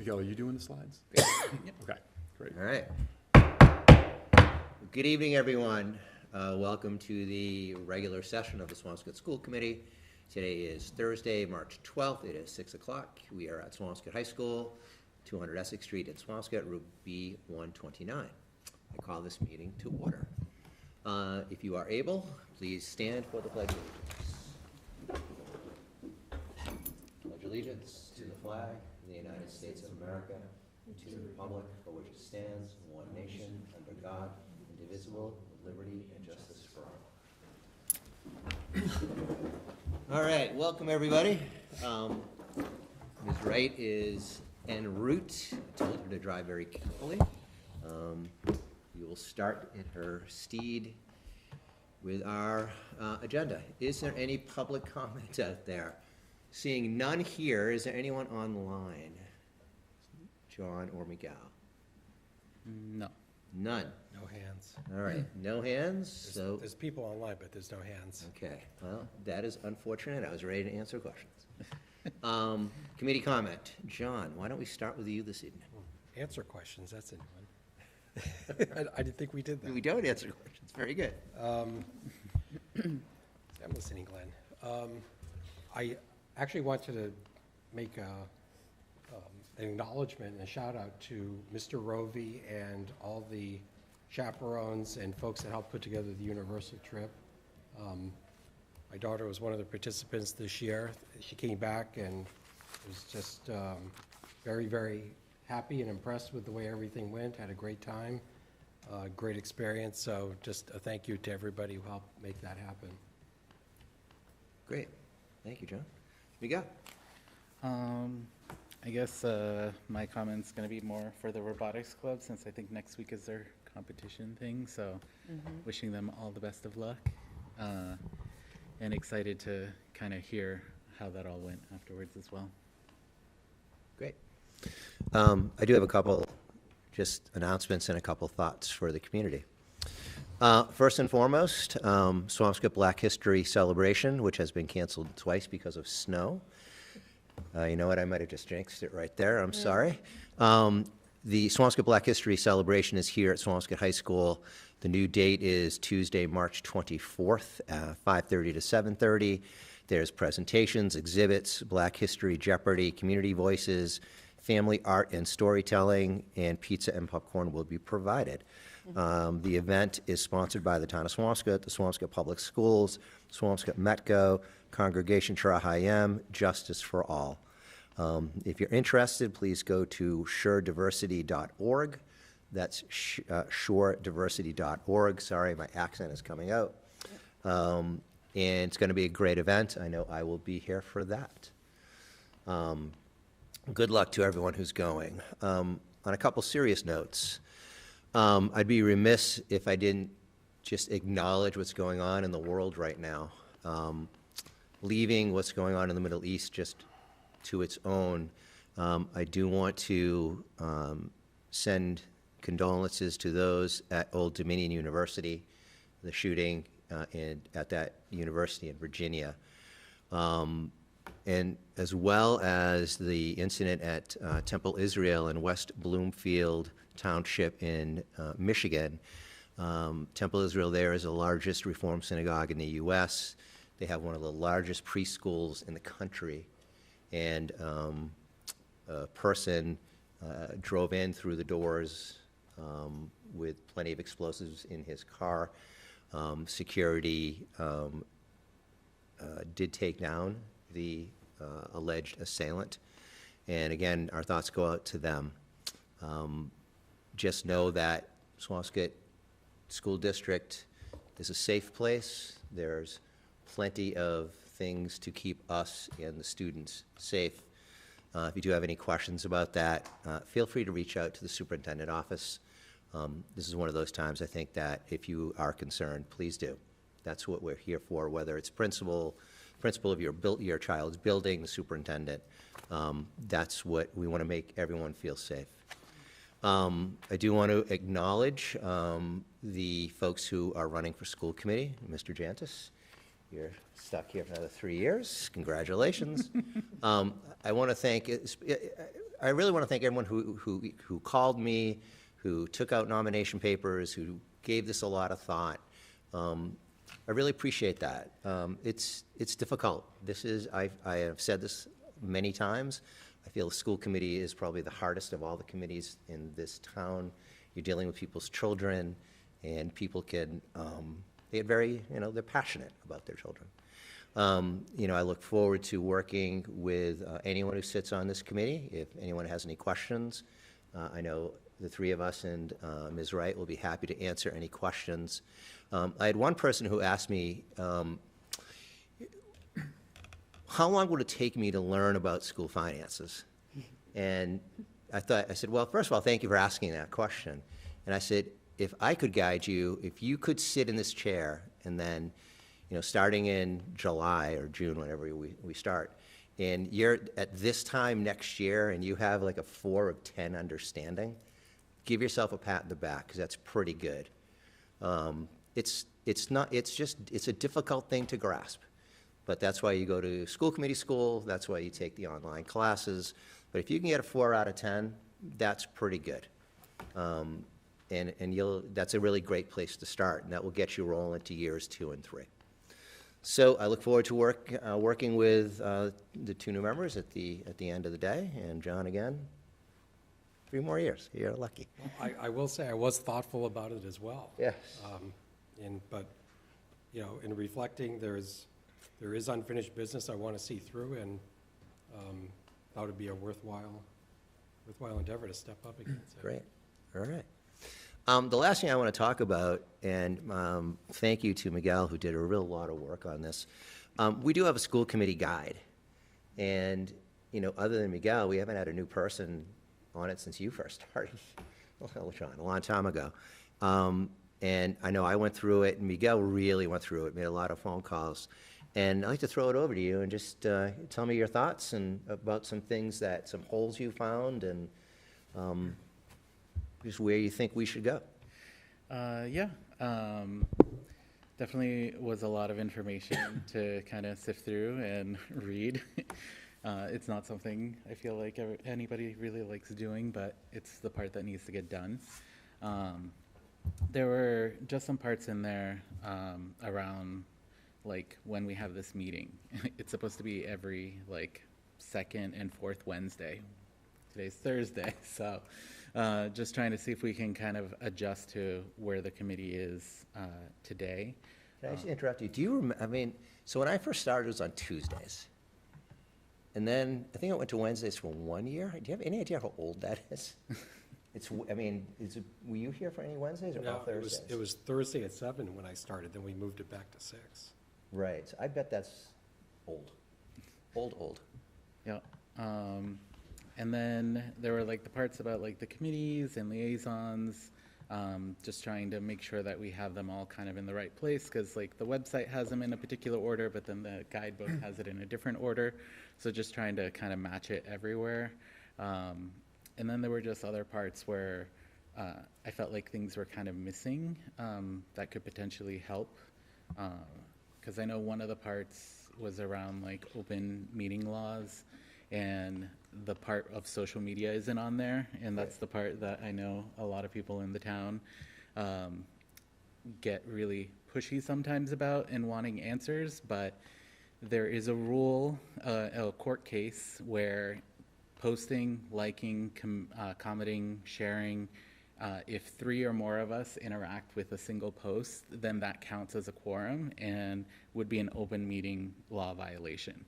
Miguel, are you doing the slides? Yep. Okay, great. All right. Good evening, everyone. Welcome to the regular session of the Swampscott School Committee. Today is Thursday, March 12th. It is 6 o'clock. We are at Swampscott High School, 200 Essex Street in Swampscott, Route B129. I call this meeting to order. If you are able, please stand for the Pledge of Allegiance. Pledge allegiance to the flag of the United States of America, and to the republic for which it stands, one nation, under God, indivisible, with liberty and justice for all. All right, welcome everybody. Ms. Wright is en route. I told her to drive very carefully. We will start in her steed with our agenda. Is there any public comment out there? Seeing none here, is there anyone online? John or Miguel? No. None. No hands. All right, no hands, so. There's people online, but there's no hands. Okay, well, that is unfortunate. I was ready to answer questions. Committee comment. John, why don't we start with you this evening? Answer questions, that's a new one. I didn't think we did that. We don't answer questions. Very good. I'm listening, Glenn. I actually wanted to make an acknowledgement and a shout out to Mr. Rovey and all the chaperones and folks that helped put together the Universal trip. My daughter was one of the participants this year. She came back and was just very, very happy and impressed with the way everything went, had a great time, great experience. So just a thank you to everybody who helped make that happen. Great. Thank you, John. Miguel? I guess my comment's going to be more for the robotics club, since I think next week is their competition thing. So wishing them all the best of luck, and excited to kind of hear how that all went afterwards as well. Great. I do have a couple just announcements and a couple thoughts for the community. First and foremost, Swampscott Black History Celebration, which has been canceled twice because of snow. You know what, I might have just jinxed it right there, I'm sorry. The Swampscott Black History Celebration is here at Swampscott High School. The new date is Tuesday, March 24th, 5:30 to 7:30. There's presentations, exhibits, Black History Jeopardy, community voices, family art and storytelling, and pizza and popcorn will be provided. The event is sponsored by the town of Swampscott, the Swampscott Public Schools, Swampscott Metco, Congregation Shara Justice for All. If you're interested, please go to shurediversity.org. That's shurediversity.org. Sorry, my accent is coming out. And it's going to be a great event. I know I will be here for that. Good luck to everyone who's going. On a couple serious notes, I'd be remiss if I didn't just acknowledge what's going on in the world right now. Leaving what's going on in the Middle East just to its own, I do want to send condolences to those at Old Dominion University, the shooting at that university in Virginia. And as well as the incident at Temple Israel in West Bloomfield Township in Michigan. Temple Israel there is the largest Reform synagogue in the U.S. They have one of the largest preschools in the country. And a person drove in through the doors with plenty of explosives in his car. Security did take down the alleged assailant. And again, our thoughts go out to them. Just know that Swampscott School District is a safe place. There's plenty of things to keep us and the students safe. If you do have any questions about that, feel free to reach out to the superintendent office. This is one of those times I think that if you are concerned, please do. That's what we're here for, whether it's principal of your child's building, the superintendent. That's what we want to make everyone feel safe. I do want to acknowledge the folks who are running for school committee. Mr. Jantis, you're stuck here for another 3 years. Congratulations. I want to thank, I really want to thank everyone who called me, who took out nomination papers, who gave this a lot of thought. I really appreciate that. It's difficult. I have said this many times. I feel the school committee is probably the hardest of all the committees in this town. You're dealing with people's children, and people can, they get very, they're passionate about their children. I look forward to working with anyone who sits on this committee. If anyone has any questions, I know the three of us and Ms. Wright will be happy to answer any questions. I had one person who asked me, how long would it take me to learn about school finances? And I said, well, first of all, thank you for asking that question. And I said, if I could guide you, if you could sit in this chair and then, starting in July or June, whenever we start, and you're at this time next year and you have like a 4 of 10 understanding, give yourself a pat in the back, because that's pretty good. It's a difficult thing to grasp, but that's why you go to school committee school, that's why you take the online classes. But if you can get a 4 out of 10, that's pretty good. And that's a really great place to start, and that will get you rolling to years 2 and 3. So I look forward to working with the 2 new members at the end of the day, and John again. 3 more years. You're lucky. Well, I will say I was thoughtful about it as well. Yes. But in reflecting, there is unfinished business I want to see through, and thought it'd be a worthwhile endeavor to step up against it. Great. All right. The last thing I want to talk about, and thank you to Miguel, who did a real lot of work on this. We do have a school committee guide, and other than Miguel, we haven't had a new person on it since you first started. Well, John, a long time ago. And I know I went through it, and Miguel really went through it, made a lot of phone calls. And I'd like to throw it over to you and just tell me your thoughts and about some things some holes you found, and just where you think we should go. Definitely was a lot of information to kind of sift through and read. It's not something I feel like anybody really likes doing, but it's the part that needs to get done. There were just some parts in there around like when we have this meeting. It's supposed to be every like 2nd and 4th Wednesday. Today's Thursday, so just trying to see if we can kind of adjust to where the committee is today. Can I just interrupt you? Do you remember, so when I first started, it was on Tuesdays. And then I think it went to Wednesdays for 1 year. Do you have any idea how old that is? Were you here for any Wednesdays or all No, Thursdays? it was Thursday at 7 when I started, then we moved it back to 6. Right. So I bet that's old. Old. Yeah. And then there were like the parts about like the committees and liaisons, just trying to make sure that we have them all kind of in the right place, because like the website has them in a particular order, but then the guidebook has it in a different order. So just trying to kind of match it everywhere. And then there were just other parts where I felt like things were kind of missing that could potentially help. Because I know one of the parts was around like open meeting laws, and the part of social media isn't on there, and that's the part that I know a lot of people in the town get really pushy sometimes about and wanting answers. But there is a rule, a court case, where posting, liking, commenting, sharing, if 3 or more of us interact with a single post, then that counts as a quorum and would be an open meeting law violation.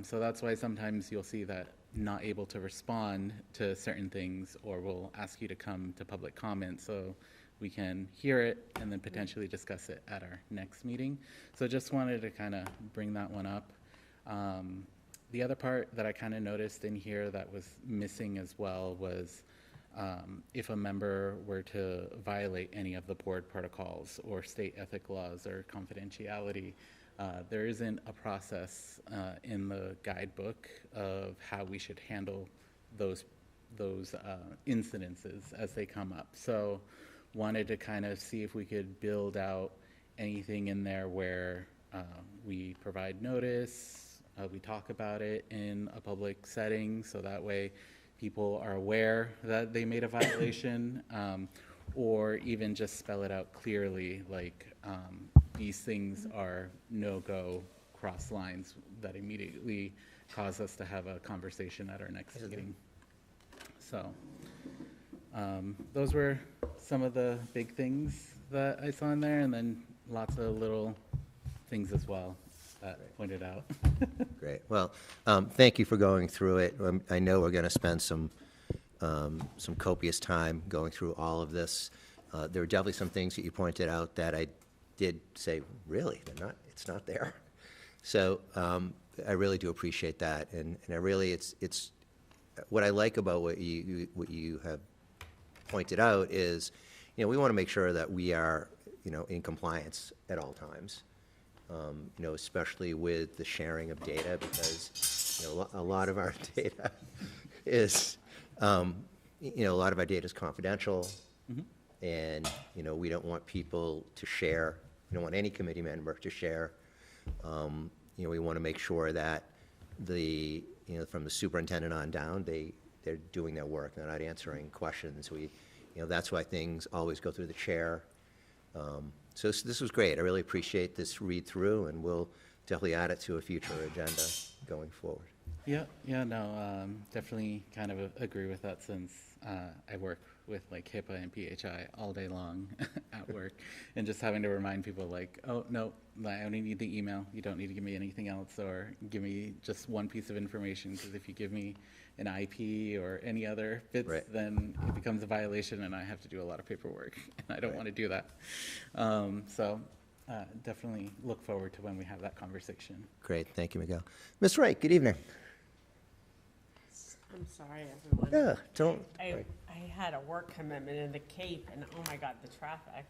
So that's why sometimes you'll see that not able to respond to certain things, or we'll ask you to come to public comment so we can hear it and then potentially discuss it at our next meeting. So just wanted to kind of bring that one up. The other part that I kind of noticed in here that was missing as well was if a member were to violate any of the board protocols or state ethic laws or confidentiality, there isn't a process in the guidebook of how we should handle those incidences as they come up. So wanted to kind of see if we could build out anything in there where we provide notice, we talk about it in a public setting, so that way people are aware that they made a violation, or even just spell it out clearly, like these things are no-go cross lines that immediately cause us to have a conversation at our next meeting. So those were some of the big things that I saw in there, and then lots of little things as well that pointed out. Great. Well, thank you for going through it. I know we're going to spend some copious time going through all of this. There were definitely some things that you pointed out that I did say, really, it's not there. So I really do appreciate that, and I really, it's what I like about what you have pointed out is, we want to make sure that we are, in compliance at all times. Especially with the sharing of data, because a lot of our data is, a lot of our data is confidential, and we don't want people to share. We don't want any committee member to share. We want to make sure that from the superintendent on down, they're doing their work. They're not answering questions. That's why things always go through the chair. So this was great. I really appreciate this read through, and we'll definitely add it to a future agenda going forward. Yeah, no, definitely kind of agree with that, since I work with like HIPAA and PHI all day long at work, and just having to remind people like, oh, no, I only need the email. You don't need to give me anything else, or give me just one piece of information, because if you give me an IP or any other bits, Right. then it becomes a violation, and I have to do a lot of paperwork, and I don't want to do that. So definitely look forward to when we have that conversation. Great. Thank you, Miguel. Ms. Wright, good evening. I'm sorry, everyone. Yeah, don't. I had a work commitment in the Cape, and oh my God, the traffic.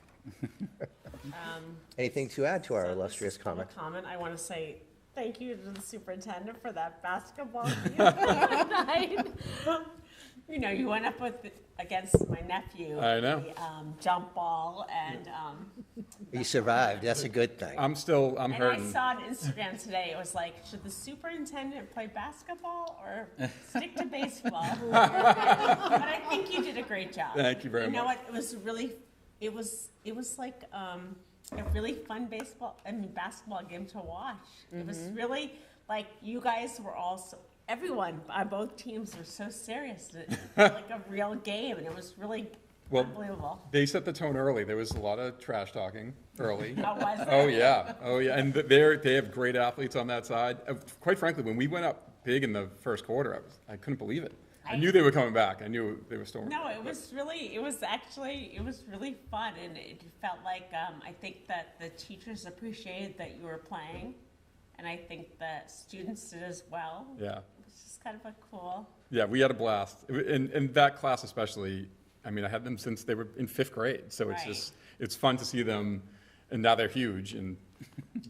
Anything to add to our So illustrious this is still a comment? I want to say thank you to the superintendent for that basketball game the other night. You went up against my nephew. I know. The jump ball, and You survived. That's a good thing. I'm and I hurting. saw on Instagram today, it was like, should the superintendent play basketball or stick to baseball? But I think you did a great job. Thank you very You know much. what, it was like a really fun basketball game to watch. It was really, like, you guys were all everyone on both teams were so serious. It felt like a real game, and it was really unbelievable. They set the tone early. There was a lot of trash talking early. How was it? Oh yeah, and they have great athletes on that side. Quite frankly, when we went up big in the first quarter, I couldn't believe it. I knew they were coming back. I knew they were still. No, it was really fun, and it felt like, I think that the teachers appreciated that you were playing, and I think the students did as well. Yeah. It's just kind of a cool. Yeah, we had a blast. And that class especially, I mean, I had them since they were in 5th grade. So it's Right. just, it's fun to see them, and now they're huge and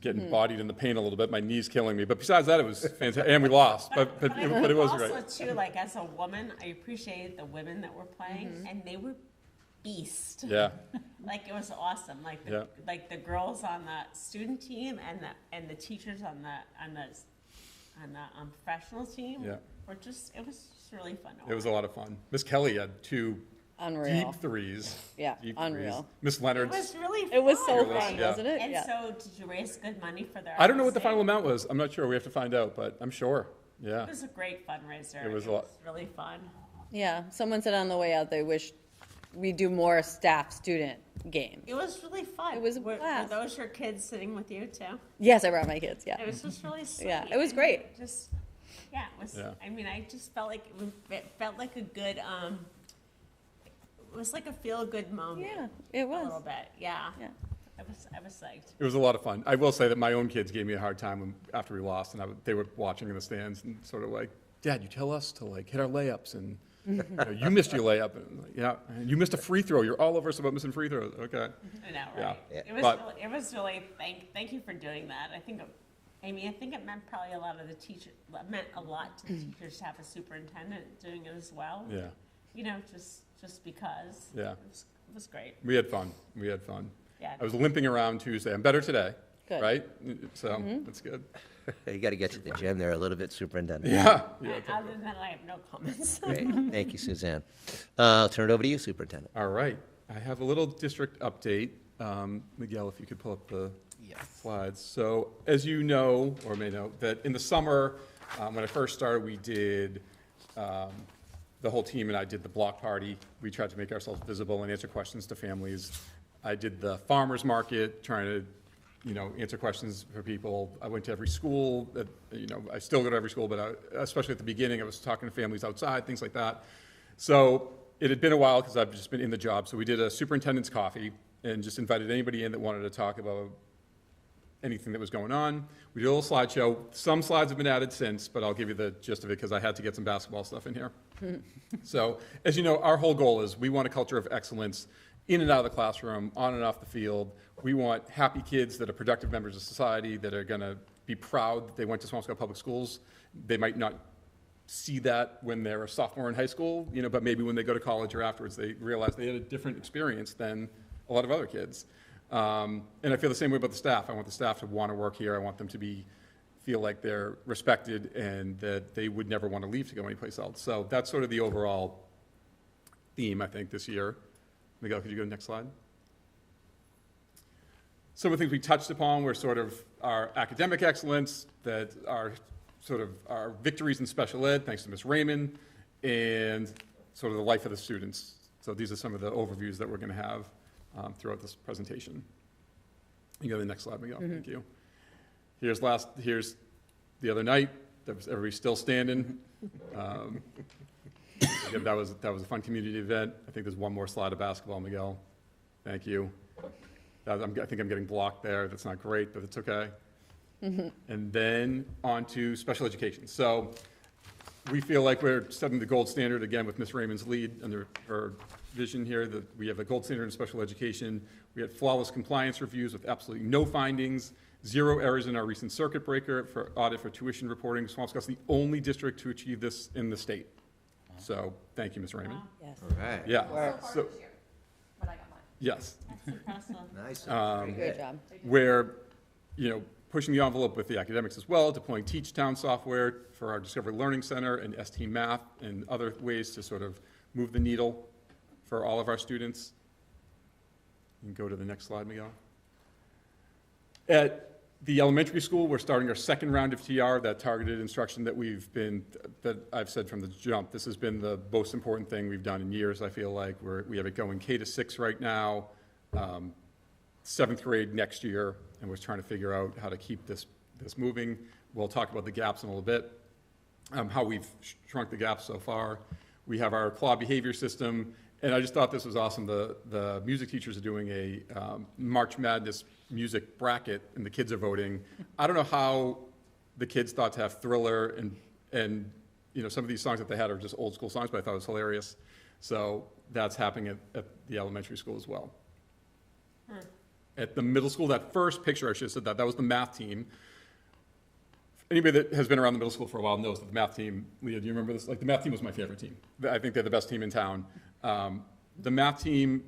getting bodied in the paint a little bit. My knee's killing me. But besides that, it was fantastic. And we lost, but it was great. Also, too, like, as a woman, I appreciated the women that were playing, and they were beast. Yeah, Like, it was awesome. Like, Yeah. the girls on the student team and the teachers on the professional team Yeah. were it was just really fun to watch. it was a lot of fun. Miss Kelly had 2 Unreal. deep threes. Yeah, Deep unreal. threes. Miss It Leonard's. was really fun. It was so It was, fun, yeah. wasn't it? And Yeah. so, did you raise good money for their? I don't know what the RSA? final amount was. I'm not sure. We have to find out, but I'm sure. Yeah. It was a great fundraiser. It was a lot. really fun. Yeah, someone said on the way out they wish we do more staff-student games. It was really fun. It was a Were blast. those your kids sitting with you too? Yes, I brought my kids, It yeah. was just really sweet. Yeah, it was great. It it was. Yeah. I mean, I just felt like it felt like a good. It was like a feel-good moment. Yeah, it A little was. bit. Yeah. Yeah. I was psyched. It was a lot of fun. I will say that my own kids gave me a hard time after we lost, and they were watching in the stands and sort of like, Dad, you tell us to like hit our layups, and you missed your layup, and I'm like, yeah, and you missed a free throw. You're all over us about missing free throws. Okay. I know, Yeah. right? Yeah. It was really thank you for doing that. I think it meant probably a lot of the teachers, meant a lot to the teachers to have a superintendent doing it as well. Yeah. Just because. Yeah. It was great. We had fun. We had fun. Yeah. I was limping around Tuesday. I'm better today. Good. right? So, that's good. You got to get to the gym there a little bit, Superintendent. Yeah. Other than that, I have no comments. Great, thank you, Suzanne. I'll turn it over to you, Superintendent. All right. I have a little district update. Miguel, if you could pull up the slides. So as you know, or may know, that in the summer, when I first started, we did, the whole team and I did the block party. We tried to make ourselves visible and answer questions to families. I did the farmer's market, trying to, answer questions for people. I went to every school, I still go to every school, but especially at the beginning, I was talking to families outside, things like that. So it had been a while because I've just been in the job. So we did a superintendent's coffee and just invited anybody in that wanted to talk about anything that was going on. We did a little slideshow. Some slides have been added since, but I'll give you the gist of it because I had to get some basketball stuff in here. So as you know, our whole goal is we want a culture of excellence in and out of the classroom, on and off the field. We want happy kids that are productive members of society, that are going to be proud that they went to Swampscott Public Schools. They might not see that when they're a sophomore in high school, but maybe when they go to college or afterwards, they realize they had a different experience than a lot of other kids. And I feel the same way about the staff. I want the staff to want to work here. I want them to feel like they're respected and that they would never want to leave to go anyplace else. So that's sort of the overall theme, I think, this year. Miguel, could you go to the next slide? Some of the things we touched upon were sort of our academic excellence, that are sort of our victories in special ed, thanks to Ms. Raymond, and sort of the life of the students. So these are some of the overviews that we're going to have throughout this presentation. You go to the next slide, Miguel. Thank you. Here's the other night. Everybody's still standing. Again, that was a fun community event. I think there's one more slide of basketball, Miguel. Thank you. I think I'm getting blocked there. That's not great, but it's okay. And then on to special education. So we feel like we're setting the gold standard again with Ms. Raymond's lead under her vision here, that we have a gold standard in special education. We had flawless compliance reviews with absolutely no findings, 0 errors in our recent circuit breaker for audit for tuition reporting. Swampscott's the only district to achieve this in the state. So thank you, Ms. Raymond. Yes. All right. Yeah. So, When I got mine. yes. That's impressive. Nice. Great job. We're, pushing the envelope with the academics as well, deploying TeachTown software for our Discovery Learning Center and ST Math and other ways to sort of move the needle for all of our students. You can go to the next slide, Miguel. At the elementary school, we're starting our second round of TR, that targeted instruction that I've said from the jump. This has been the most important thing we've done in years, I feel like. We have it going K to 6 right now, 7th grade next year, and we're trying to figure out how to keep this moving. We'll talk about the gaps in a little bit, how we've shrunk the gaps so far. We have our claw behavior system, and I just thought this was awesome. The music teachers are doing a March Madness music bracket, and the kids are voting. I don't know how the kids thought to have Thriller and some of these songs that they had are just old school songs, but I thought it was hilarious. So that's happening at the elementary school as well. At the middle school, that first picture, I should have said that was the math team. Anybody that has been around the middle school for a while knows that the math team, Leah, do you remember this? Like, the math team was my favorite team. I think they're the best team in town. The math team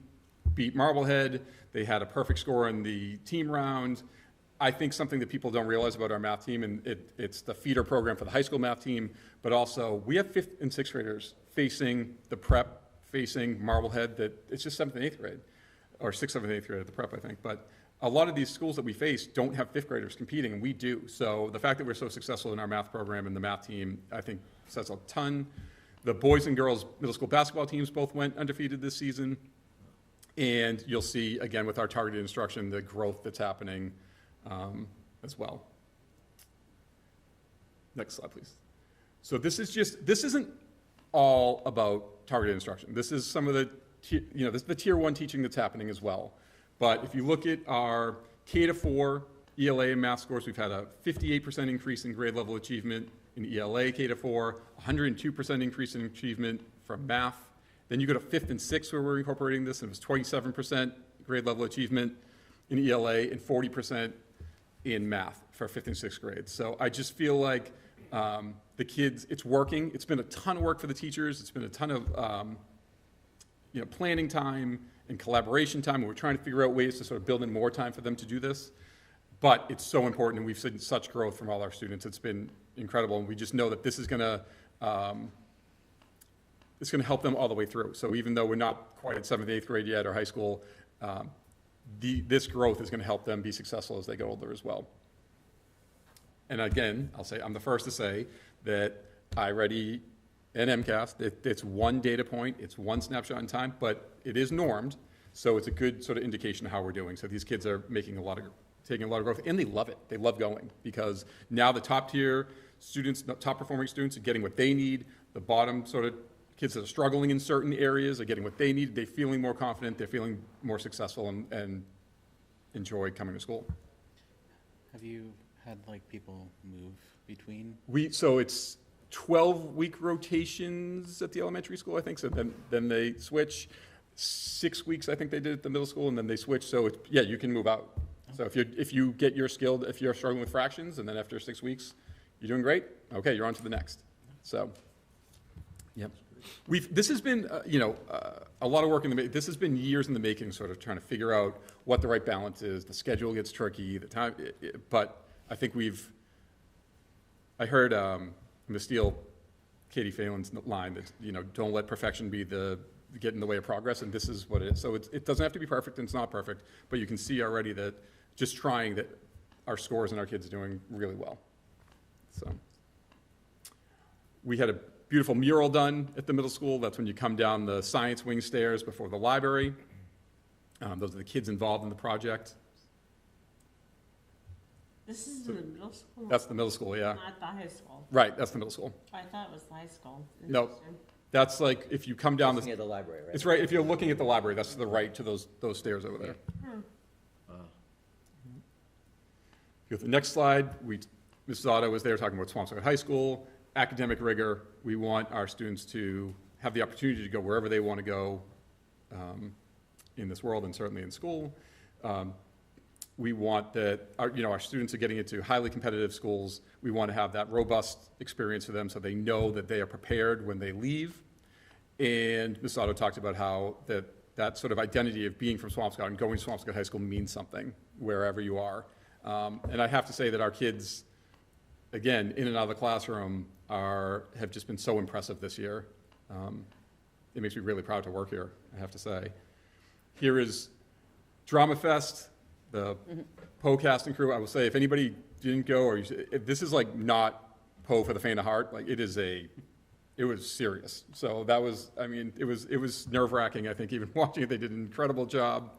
beat Marblehead. They had a perfect score in the team round. I think something that people don't realize about our math team, and it's the feeder program for the high school math team, but also we have 5th and 6th graders facing the prep, facing Marblehead, that it's just 7th and 8th grade, or 6th, 7th, and 8th grade at the prep, I think. But a lot of these schools that we face don't have 5th graders competing, and we do. So the fact that we're so successful in our math program and the math team, I think says a ton. The boys and girls middle school basketball teams both went undefeated this season. And you'll see, again, with our targeted instruction, the growth that's happening as well. Next slide, please. So this isn't all about targeted instruction. This is some of the, this is the tier 1 teaching that's happening as well. But if you look at our K to 4 ELA and math scores, we've had a 58% increase in grade level achievement in ELA K to 4, 102% increase in achievement from math. Then you go to 5th and 6th where we're incorporating this, and it was 27% grade level achievement in ELA and 40% in math for 5th and 6th grade. So I just feel like the kids, it's working. It's been a ton of work for the teachers. It's been a ton of planning time and collaboration time, and we're trying to figure out ways to sort of build in more time for them to do this. But it's so important, and we've seen such growth from all our students. It's been incredible, and we just know that this is going to it's going to help them all the way through. So even though we're not quite at 7th, 8th grade yet or high school, this growth is going to help them be successful as they get older as well. And again, I'll say, I'm the first to say that iReady and MCAS, it's one data point, it's one snapshot in time, but it is normed, so it's a good sort of indication of how we're doing. So these kids are taking a lot of growth, and they love it. They love going, because now the top tier students, top performing students are getting what they need. The bottom sort of kids that are struggling in certain areas are getting what they need. They're feeling more confident, they're feeling more successful, and enjoy coming to school. Have you had like people move between? So it's 12-week rotations at the elementary school, I think. So then they switch. 6 weeks, I think they did at the middle school, and then they switch. So yeah, you can move out. So if you get your skilled, if you're struggling with fractions, and then after 6 weeks, you're doing great. Okay, you're on to the next. So, yep. This has been, a lot of work in this has been years in the making, sort of trying to figure out what the right balance is. The schedule gets tricky, the time, but I think I heard Ms. Steele, Katie Phelan's line that, don't let perfection get in the way of progress, and this is what it is. So it doesn't have to be perfect, and it's not perfect, but you can see already that just trying that our scores and our kids are doing really well. So we had a beautiful mural done at the middle school. That's when you come down the science wing stairs before the library. Those are the kids involved in the project. This is in the middle school? That's the middle school, yeah. Not the high school. Right, that's the middle school. I thought it was the high school. No, Interesting. that's like if you come down Near the library, right? It's right, if you're looking at the library, that's to the right to those stairs over there. Go to the next slide. Mrs. Otto was there talking about Swampscott High School, academic rigor. We want our students to have the opportunity to go wherever they want to go in this world, and certainly in school. We want that our students are getting into highly competitive schools. We want to have that robust experience for them so they know that they are prepared when they leave. And Ms. Otto talked about how that sort of identity of being from Swampscott and going to Swampscott High School means something wherever you are. And I have to say that our kids, again, in and out of the classroom, have just been so impressive this year. It makes me really proud to work here, I have to say. Here is Drama Fest, the Poe casting crew. I will say, if anybody didn't go, this is like not Poe for the faint of heart. Like it was serious. So that was, it was nerve-wracking, I think, even watching it. They did an incredible job.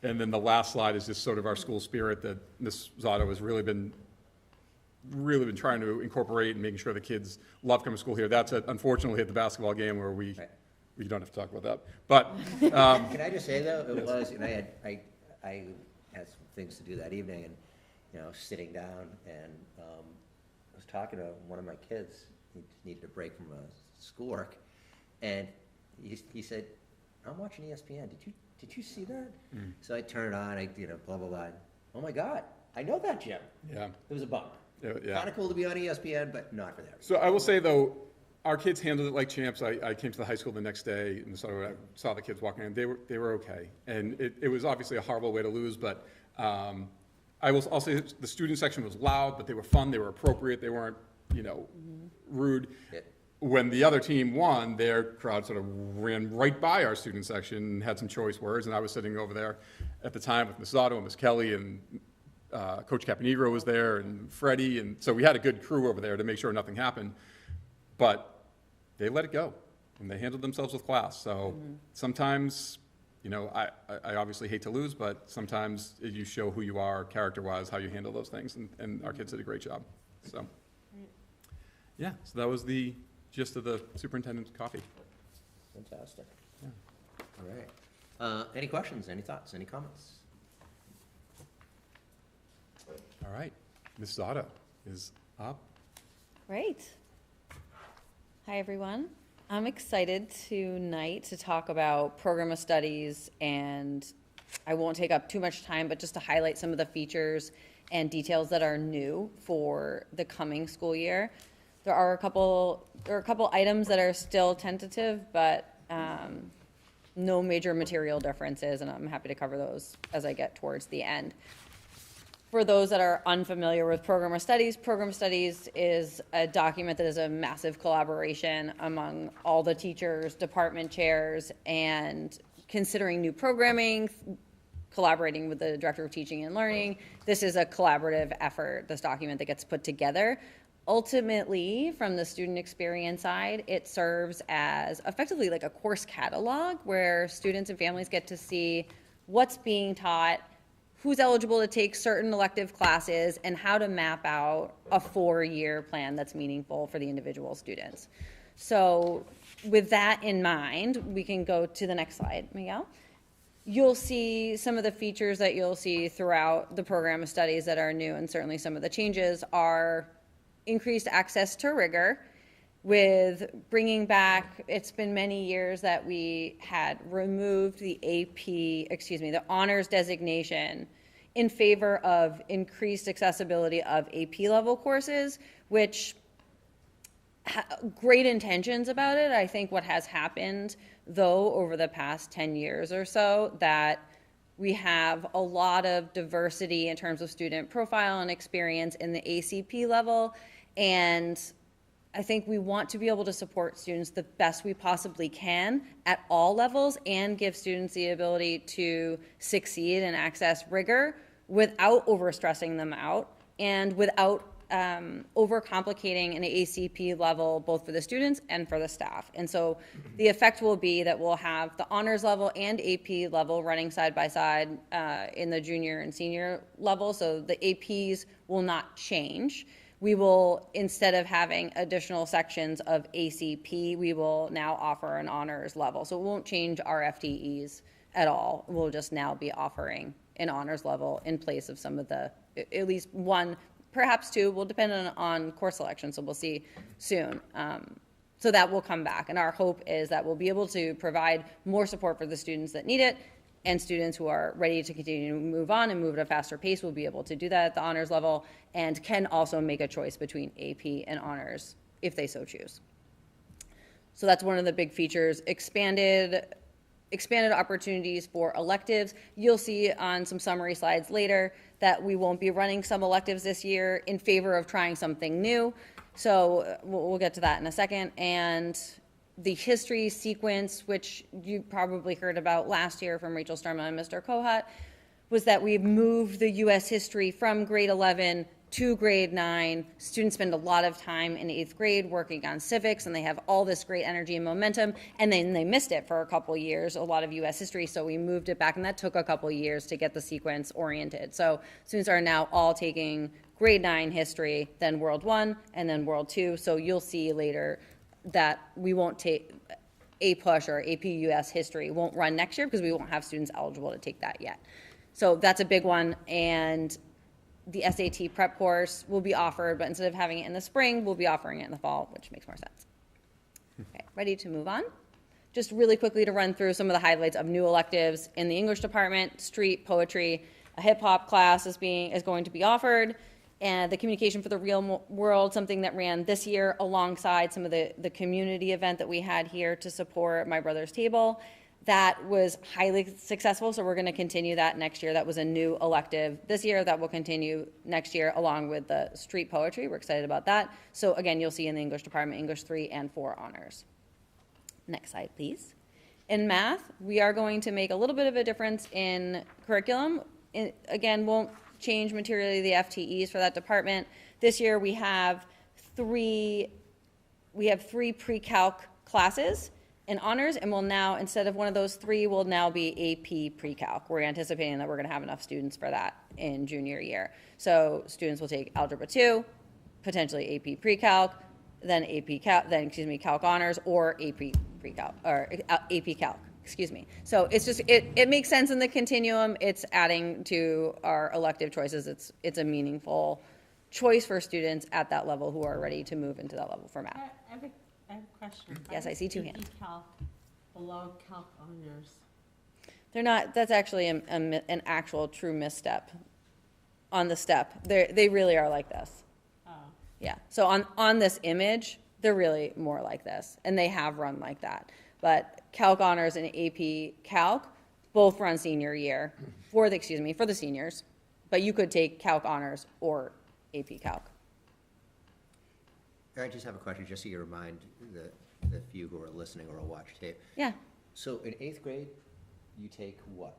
And then the last slide is just sort of our school spirit that Ms. Zotto has really been trying to incorporate and making sure the kids love coming to school here. That's unfortunately at the basketball game where we don't have to talk about that. But can I just say though, it was, and I had some things to do that evening, and sitting down, and I was talking to one of my kids. He needed a break from schoolwork, and he said, "I'm watching ESPN. Did you see that?" So I turned it on. Blah blah blah. Oh my God, I know that gym. yeah. It was a bummer. Yeah. Kind of cool to be on ESPN, but not for that reason. So I will say, though, our kids handled it like champs. I came to the high school the next day and saw the kids walking in. They were okay. And it was obviously a horrible way to lose, but I'll say the student section was loud, but they were fun. They were appropriate. They weren't, rude. Yeah. When the other team won, their crowd sort of ran right by our student section and had some choice words. And I was sitting over there at the time with Ms. Otto and Ms. Kelly, and Coach Caponegro was there, and Freddie. And so we had a good crew over there to make sure nothing happened. But they let it go, and they handled themselves with class. So sometimes, I obviously hate to lose, but sometimes you show who you are character-wise, how you handle those things. And our kids did a great job. So, yeah, so that was the gist of the superintendent's coffee. Fantastic. Yeah. All right. Any questions? Any thoughts? Any comments? All right, Mrs. Otto is up. Great. Hi, everyone. I'm excited tonight to talk about program of studies, and I won't take up too much time, but just to highlight some of the features and details that are new for the coming school year. There are a couple items that are still tentative, but no major material differences, and I'm happy to cover those as I get towards the end. For those that are unfamiliar with Program of Studies is a document that is a massive collaboration among all the teachers, department chairs, and considering new programming, collaborating with the Director of Teaching and Learning. This is a collaborative effort, this document that gets put together. Ultimately, from the student experience side, it serves as effectively like a course catalog where students and families get to see what's being taught, who's eligible to take certain elective classes, and how to map out a 4-year plan that's meaningful for the individual students. So with that in mind, we can go to the next slide, Miguel. You'll see some of the features that you'll see throughout the Program of Studies that are new, and certainly some of the changes are increased access to rigor, with bringing back, it's been many years that we had removed the the honors designation in favor of increased accessibility of AP level courses, which great intentions about it. I think what has happened though over the past 10 years or so, that we have a lot of diversity in terms of student profile and experience in the ACP level, and I think we want to be able to support students the best we possibly can at all levels and give students the ability to succeed and access rigor without overstressing them out and without overcomplicating an ACP level both for the students and for the staff. And so the effect will be that we'll have the honors level and AP level running side by side in the junior and senior level, so the APs will not change. We will, instead of having additional sections of ACP, we will now offer an honors level. So it won't change our FTEs at all. We'll just now be offering an honors level in place of some of the, at least one, perhaps two, will depend on course selection, so we'll see soon. So that will come back, and our hope is that we'll be able to provide more support for the students that need it, and students who are ready to continue to move on and move at a faster pace will be able to do that at the honors level and can also make a choice between AP and honors if they so choose. So that's one of the big features. Expanded opportunities for electives. You'll see on some summary slides later that we won't be running some electives this year in favor of trying something new. So we'll get to that in a second. And the history sequence, which you probably heard about last year from Rachel Sturma and Mr. Kohat, was that we've moved the U.S. history from grade 11 to grade 9. Students spend a lot of time in 8th grade working on civics, and they have all this great energy and momentum, and then they missed it for a couple years, a lot of U.S. history, so we moved it back, and that took a couple years to get the sequence oriented. So students are now all taking grade 9 history, then World 1, and then World 2, so you'll see later that we won't take APUSH or AP US history won't run next year because we won't have students eligible to take that yet. So that's a big one, and the SAT prep course will be offered, but instead of having it in the spring, we'll be offering it in the fall, which makes more sense. Okay, ready to move on? Just really quickly to run through some of the highlights of new electives in the English department. Street, poetry, a hip hop class is going to be offered, and the communication for the real world, something that ran this year alongside some of the community event that we had here to support My Brother's Table. That was highly successful, so we're going to continue that next year. That was a new elective this year that will continue next year along with the street poetry. We're excited about that. So again, you'll see in the English department, English 3 and 4 honors. Next slide, please. In math, we are going to make a little bit of a difference in curriculum. Again, won't change materially the FTEs for that department. This year we have three pre-calc classes in honors, and we'll now, instead of one of those three, will now be AP pre-calc. We're anticipating that we're gonna have enough students for that in junior year. So students will take Algebra 2, potentially AP pre-calc, then Calc honors, or AP pre-calc, or AP calc. Excuse me. So it's just, it makes sense in the continuum. It's adding to our elective choices. It's a meaningful choice for students at that level who are ready to move into that level for math. I have a question. Yes, I see two hands. Calc below calc honors. They're not, that's actually an actual true misstep on the step. They really are like this. Oh. Yeah. So on this image, they're really more like this, and they have run like that. But Calc honors and AP Calc both run senior year for the seniors. But you could take Calc Honors or AP Calc. I just have a question, just so you remind the few who are listening or will watch tape. Yeah. So in 8th grade, you take what?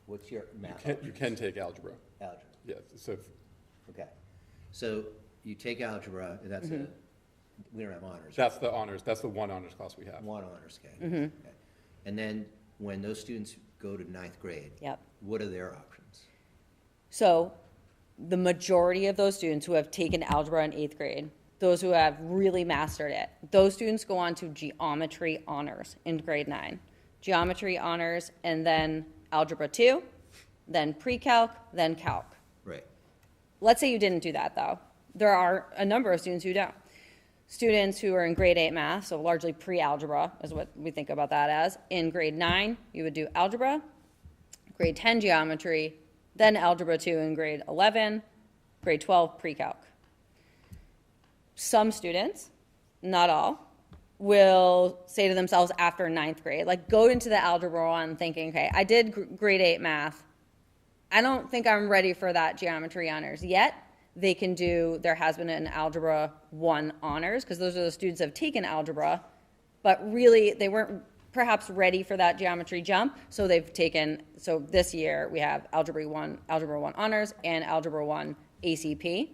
What's your math? You can take algebra. Algebra. Yes, so, Okay. So you take algebra, and that's we don't have honors. that's the honors, that's the one honors class we have. One honors, okay. And then when those students go to 9th grade, Yep. what are their options? So the majority of those students who have taken algebra in 8th grade, those who have really mastered it, those students go on to geometry honors in grade 9. Geometry honors, and then algebra 2, then pre-calc, then calc. Right. Let's say you didn't do that, though. There are a number of students who don't. Students who are in grade 8 math, so largely pre-algebra is what we think about that as. In grade 9, you would do algebra, grade 10 geometry, then algebra 2 in grade 11, grade 12 pre-calc. Some students, not all, will say to themselves after 9th grade, like go into the algebra 1 thinking, okay, I did grade 8 math. I don't think I'm ready for that geometry honors yet. They can do, there has been an algebra 1 honors, because those are the students that have taken algebra, but really they weren't perhaps ready for that geometry jump, so they've taken, so this year we have algebra 1 honors and algebra 1 ACP.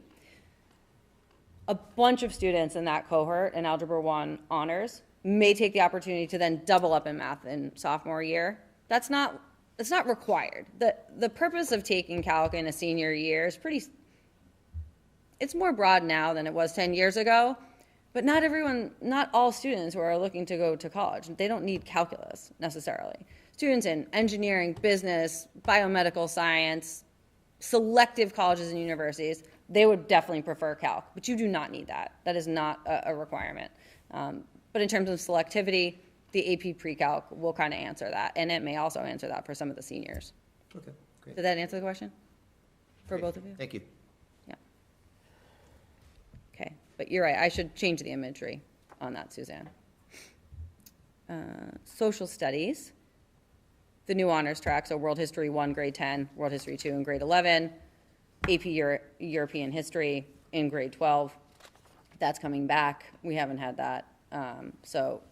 A bunch of students in that cohort in algebra 1 honors may take the opportunity to then double up in math in sophomore year. It's not required. The purpose of taking calc in a senior year is it's more broad now than it was 10 years ago, but not all students who are looking to go to college, they don't need calculus necessarily. Students in engineering, business, biomedical science, selective colleges and universities, they would definitely prefer calc, but you do not need that. That is not a requirement. But in terms of selectivity, the AP pre-calc will kind of answer that, and it may also answer that for some of the seniors. Okay, great. Did that answer the question for Great. both of you? Thank you. Yeah. Okay, but you're right, I should change the imagery on that, Suzanne. Social studies, the new honors track, so World History 1, grade 10, World History 2 in grade 11, AP European History in grade 12. That's coming back. We haven't had that. So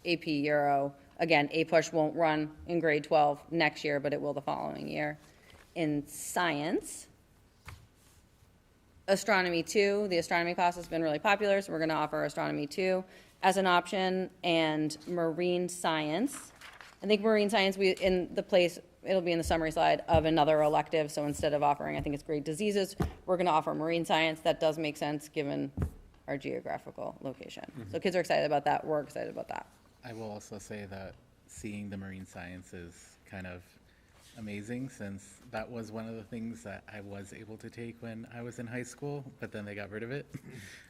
AP Euro, again, APUSH won't run in grade 12 next year, but it will the following year. In science, Astronomy 2, the astronomy class has been really popular, so we're going to offer Astronomy 2 as an option, and marine science. I think marine science, it'll be in the summary slide of another elective, so instead of offering, I think it's great diseases, we're going to offer marine science. That does make sense given our geographical location. So kids are excited about that, we're excited about that. I will also say that seeing the marine science is kind of amazing, since that was one of the things that I was able to take when I was in high school, but then they got rid of it.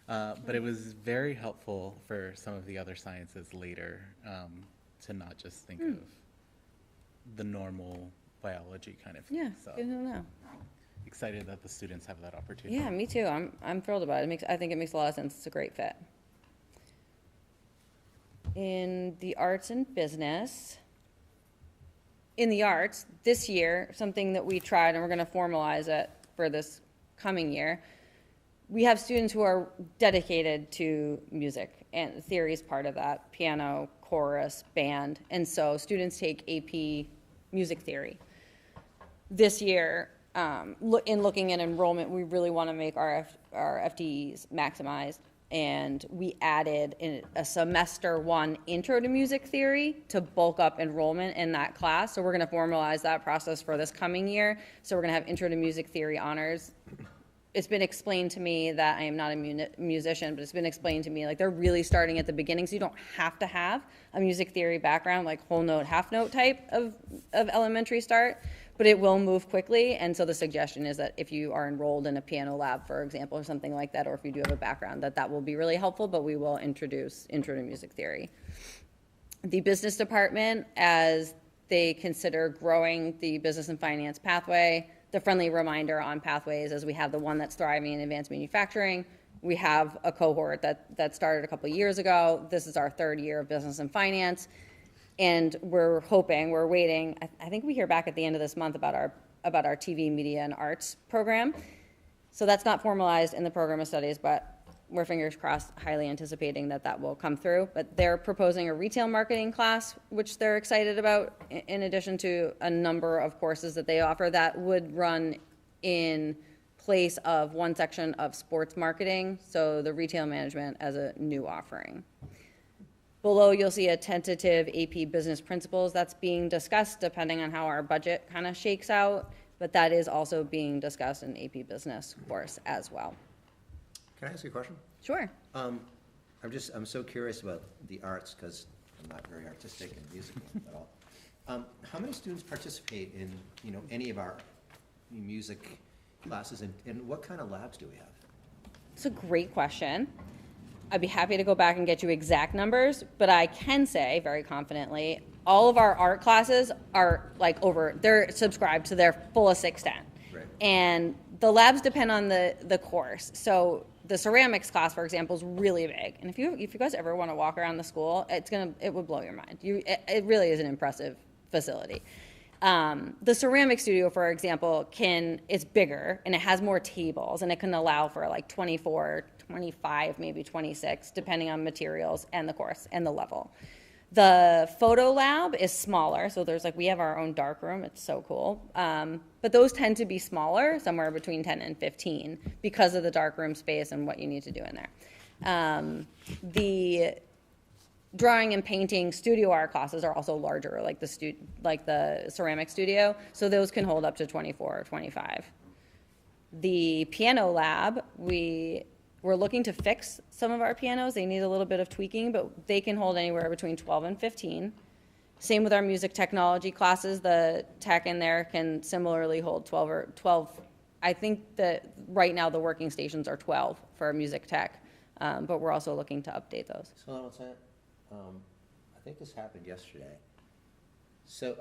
But it was very helpful for some of the other sciences later, to not just think of the normal biology kind of thing. Yeah, So good to know. excited that the students have that opportunity. Yeah, me too. I'm thrilled about it. I think it makes a lot of sense. It's a great fit. In the arts and business, in the arts, this year, something that we tried, and we're going to formalize it for this coming year, we have students who are dedicated to music, and theory is part of that, piano, chorus, band, and so students take AP music theory. This year, in looking at enrollment, we really want to make our FTEs maximized, and we added in a semester 1 intro to music theory to bulk up enrollment in that class. So we're going to formalize that process for this coming year. So we're going to have intro to music theory honors. It's been explained to me that I am not a musician, but it's been explained to me like they're really starting at the beginning, so you don't have to have a music theory background, like whole note, half note type of elementary start, but it will move quickly. And so the suggestion is that if you are enrolled in a piano lab, for example, or something like that, or if you do have a background, that will be really helpful, but we will introduce intro to music theory. The business department, as they consider growing the business and finance pathway, the friendly reminder on pathways is we have the one that's thriving in advanced manufacturing. We have a cohort that started a couple of years ago. This is our 3rd year of business and finance. And we're waiting. I think we hear back at the end of this month about about our TV, media, and arts program. So that's not formalized in the program of studies, but we're fingers crossed, highly anticipating that that will come through. But they're proposing a retail marketing class, which they're excited about, in addition to a number of courses that they offer that would run in place of one section of sports marketing, so the retail management as a new offering. Below, you'll see a tentative AP Business Principles that's being discussed depending on how our budget kind of shakes out, but that is also being discussed in AP Business course as well. Can I ask you a question? Sure. I'm so curious about the arts, because I'm not very artistic and musical at all. How many students participate in, any of our music classes, and what kind of labs do we have? It's a great question. I'd be happy to go back and get you exact numbers, but I can say very confidently, all of our art classes are they're subscribed to their fullest extent. Right. And the labs depend on the course. So the ceramics class, for example, is really big. And if you guys ever want to walk around the school, it would blow your mind. It really is an impressive facility. The ceramic studio, for example, it's bigger and it has more tables and it can allow for like 24, 25, maybe 26, depending on materials and the course and the level. The photo lab is smaller, so we have our own dark room. It's so cool. But those tend to be smaller, somewhere between 10 and 15, because of the dark room space and what you need to do in there. The drawing and painting studio art classes are also larger, like the ceramic studio, so those can hold up to 24 or 25. The piano lab, we're looking to fix some of our pianos. They need a little bit of tweaking, but they can hold anywhere between 12 and 15. Same with our music technology classes. The tech in there can similarly hold 12. I think that right now the working stations are 12 for music tech, but we're also looking to update those. So hold on a second. I think this happened yesterday. So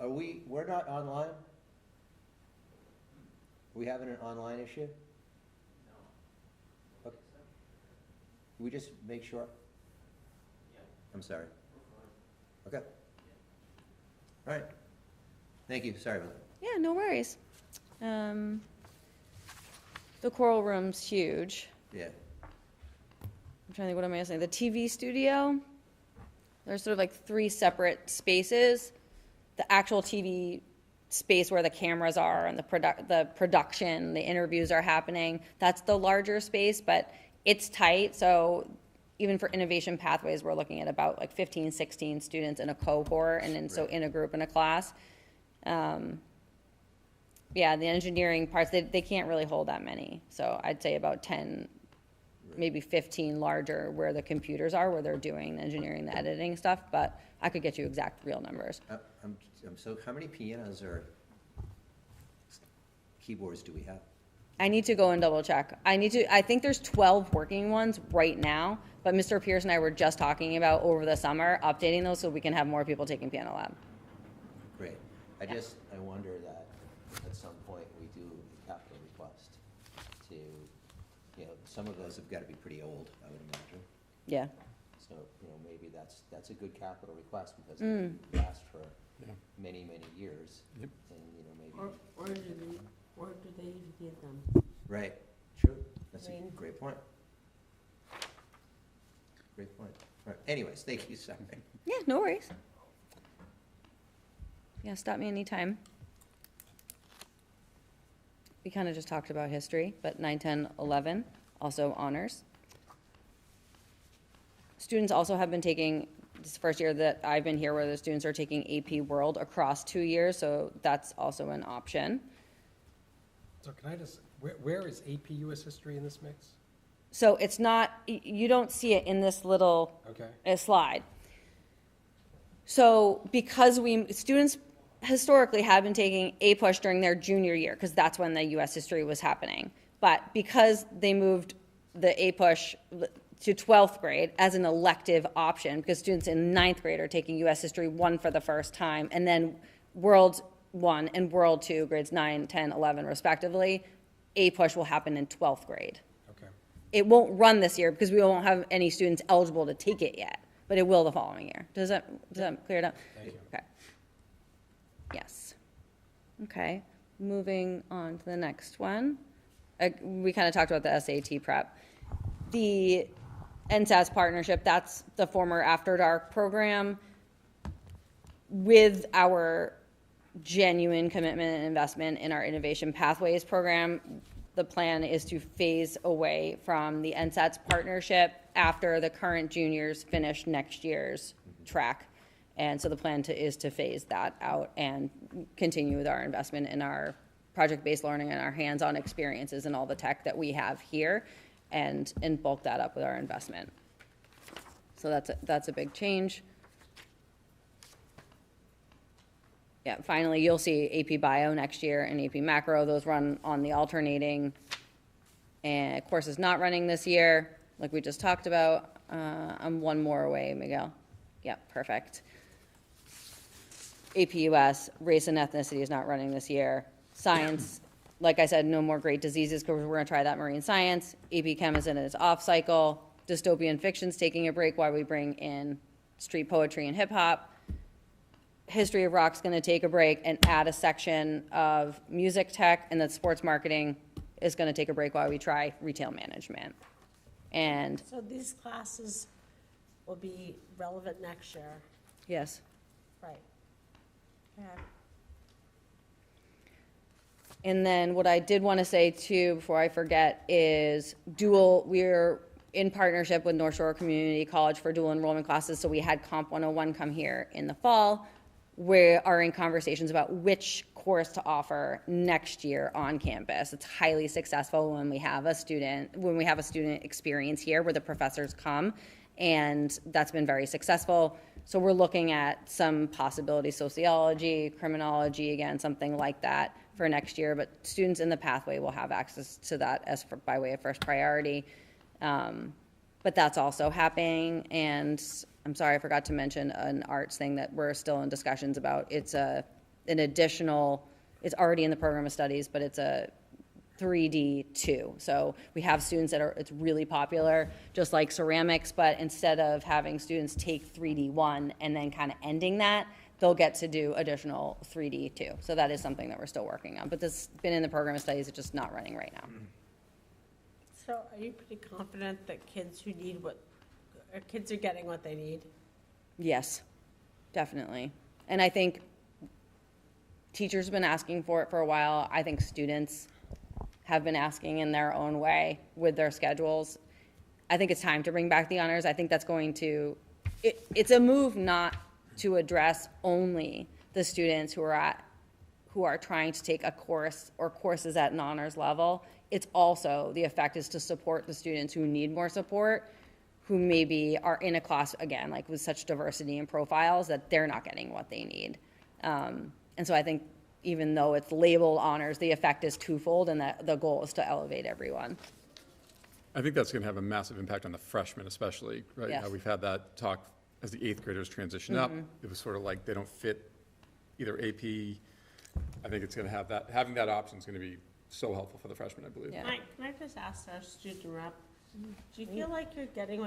we're not online? Are we having an online issue? No. Okay. Can we just make sure? Yeah. I'm sorry. Okay. All right. Thank you. Sorry about that. Yeah, no worries. The choral room's huge. Yeah. I'm trying to think, what am I saying? The TV studio, there's sort of like 3 separate spaces. The actual TV space where the cameras are and the production, the interviews are happening, that's the larger space, but it's tight. So even for innovation pathways, we're looking at about like 15, 16 students in a cohort, and then so in a group in a class. Yeah, the engineering parts, they can't really hold that many. So I'd say about 10, maybe 15 larger where the computers are, where they're doing the engineering, the editing stuff, but I could get you exact real numbers. So how many pianos or keyboards do we have? I need to go and double check. I think there's 12 working ones right now, but Mr. Pierce and I were just talking about over the summer, updating those so we can have more people taking piano lab. Great. I wonder that at some point we do a capital request to, some of those have got to be pretty old, I would imagine. Yeah. So, maybe that's a good capital request because it lasts for many, many years. Yep. And, maybe. Or do they give them? Right, true. That's a great point. Great point. All right. Anyways, thank you, sorry. Yeah, no worries. Yeah, stop me anytime. We kind of just talked about history, but 9, 10, 11, also honors. Students also have been taking, this is the first year that I've been here where the students are taking AP World across 2 years, so that's also an option. So can I just, where is AP US History in this mix? So it's not, you don't see it in this little slide. So because students historically have been taking APUSH during their junior year, because that's when the US history was happening. But because they moved the APUSH to 12th grade as an elective option, because students in 9th grade are taking US history 1 for the first time, and then World 1 and World 2, grades 9, 10, 11 respectively, APUSH will happen in 12th grade. Okay. It won't run this year because we won't have any students eligible to take it yet, but it will the following year. Does that clear it up? Thank you. Okay. Yes. Okay. moving on to the next one. We kind of talked about the SAT prep. The NSAS partnership, that's the former After Dark program. With our genuine commitment and investment in our Innovation Pathways program, the plan is to phase away from the NSAS partnership after the current juniors finish next year's track. And so the plan is to phase that out and continue with our investment in our project-based learning and our hands-on experiences and all the tech that we have here, and bulk that up with our investment. So that's a big change. Yeah, finally, you'll see AP Bio next year and AP Macro. Those run on the alternating. And courses not running this year, like we just talked about. I'm one more away, Miguel. Yep, perfect. AP US, race and ethnicity is not running this year. Science, like I said, no more great diseases because we're going to try that marine science. AP Chem is in its off cycle. Dystopian fiction's taking a break while we bring in street poetry and hip hop. History of Rock's going to take a break and add a section of music tech, and then sports marketing is going to take a break while we try retail management. And So these classes will be relevant next year, yes. right? Okay. And then what I did want to say too, before I forget, is we're in partnership with North Shore Community College for dual enrollment classes. So we had Comp 101 come here in the fall. We are in conversations about which course to offer next year on campus. It's highly successful when we have a student experience here where the professors come, and that's been very successful. So we're looking at some possibility, sociology, criminology, again, something like that for next year, but students in the pathway will have access to that by way of first priority. But that's also happening, and I'm sorry, I forgot to mention an arts thing that we're still in discussions about. It's an additional, it's already in the program of studies, but it's a 3D2. So we have students it's really popular, just like ceramics, but instead of having students take 3D1 and then kind of ending that, they'll get to do additional 3D2. So that is something that we're still working on. But this has been in the program of studies, it's just not running right now. So are you pretty confident that kids who need kids are getting what they need? Yes, definitely. And I think teachers have been asking for it for a while. I think students have been asking in their own way with their schedules. I think it's time to bring back the honors. I think that's going to, it's a move not to address only the students who are trying to take a course or courses at an honors level. It's also, the effect is to support the students who need more support, who maybe are in a class, again, like with such diversity in profiles that they're not getting what they need. And so I think even though it's labeled honors, the effect is twofold, and that the goal is to elevate everyone. I think that's going to have a massive impact on the freshmen especially, right? Yes. Now, we've had that talk as the eighth graders transition up. It was sort of like they don't fit either AP. I think it's going to have that, having that option is going to be so helpful for the freshmen, I believe. Yeah. Can I just ask our student rep, do you feel like you're getting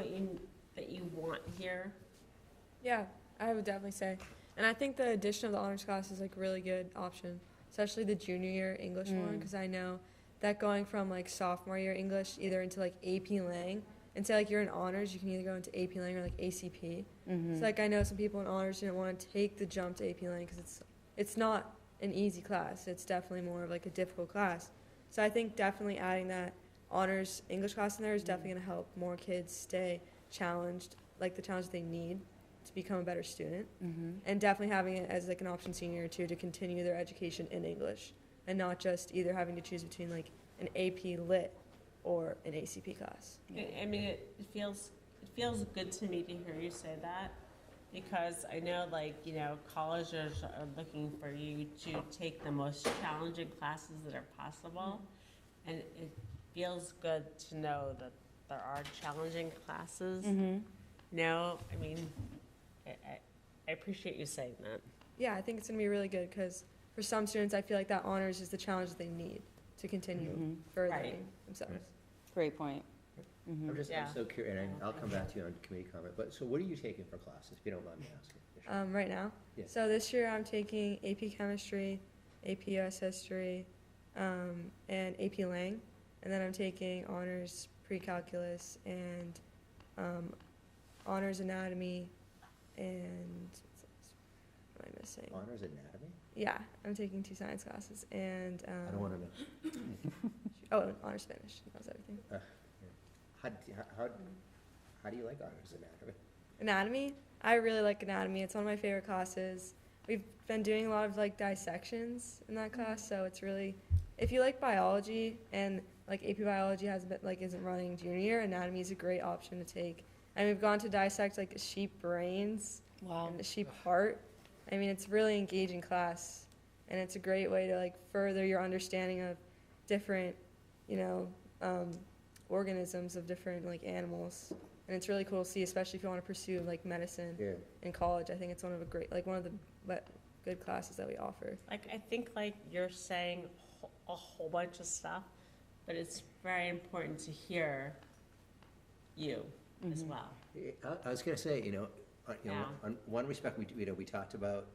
that you want here? Yeah, I would definitely say. And I think the addition of the honors class is like a really good option, especially the junior year English one, because I know that going from like sophomore year English either into like AP Lang, and say like you're in honors, you can either go into AP Lang or like ACP. So like I know some people in honors didn't want to take the jump to AP Lang because it's not an easy class. It's definitely more of like a difficult class. So I think definitely adding that honors English class in there is definitely going to help more kids stay challenged, like the challenge they need to become a better student. And definitely having it as like an option senior year too to continue their education in English and not just either having to choose between like an AP Lit or an ACP class. I mean, it feels good to me to hear you say that, because I know, like, you know, colleges are looking for you to take the most challenging classes that are possible, and it feels good to know that there are challenging classes. No, I mean, I appreciate you saying that. Yeah, I think it's going to be really good because for some students, I feel like that honors is the challenge that they need to continue furthering themselves. Great point. I'm Yeah. so curious, and I'll come back to you on committee comment, but so what are you taking for classes, if you don't mind me asking? Right now. Yeah. So this year I'm taking AP Chemistry, AP US History, and AP Lang. And then I'm taking honors pre-calculus and honors anatomy and what am I missing? Honors anatomy? Yeah, I'm taking 2 science classes and I don't want to know. oh, and honors Spanish. That was everything. How do you like honors anatomy? Anatomy, I really like anatomy. It's one of my favorite classes. We've been doing a lot of like dissections in that class, so it's really, if you like biology and like AP biology isn't running junior year, anatomy is a great option to take. And we've gone to dissect like sheep brains and the sheep heart. I mean, it's really engaging class, and it's a great way to like further your understanding of different, organisms of different like animals. And it's really cool to see, especially if you want to pursue like medicine in college. I think it's one of the good classes that we offer. Like, I think like you're saying a whole bunch of stuff, but it's very important to hear you as well. I was going to say, Yeah. on one respect, we talked about,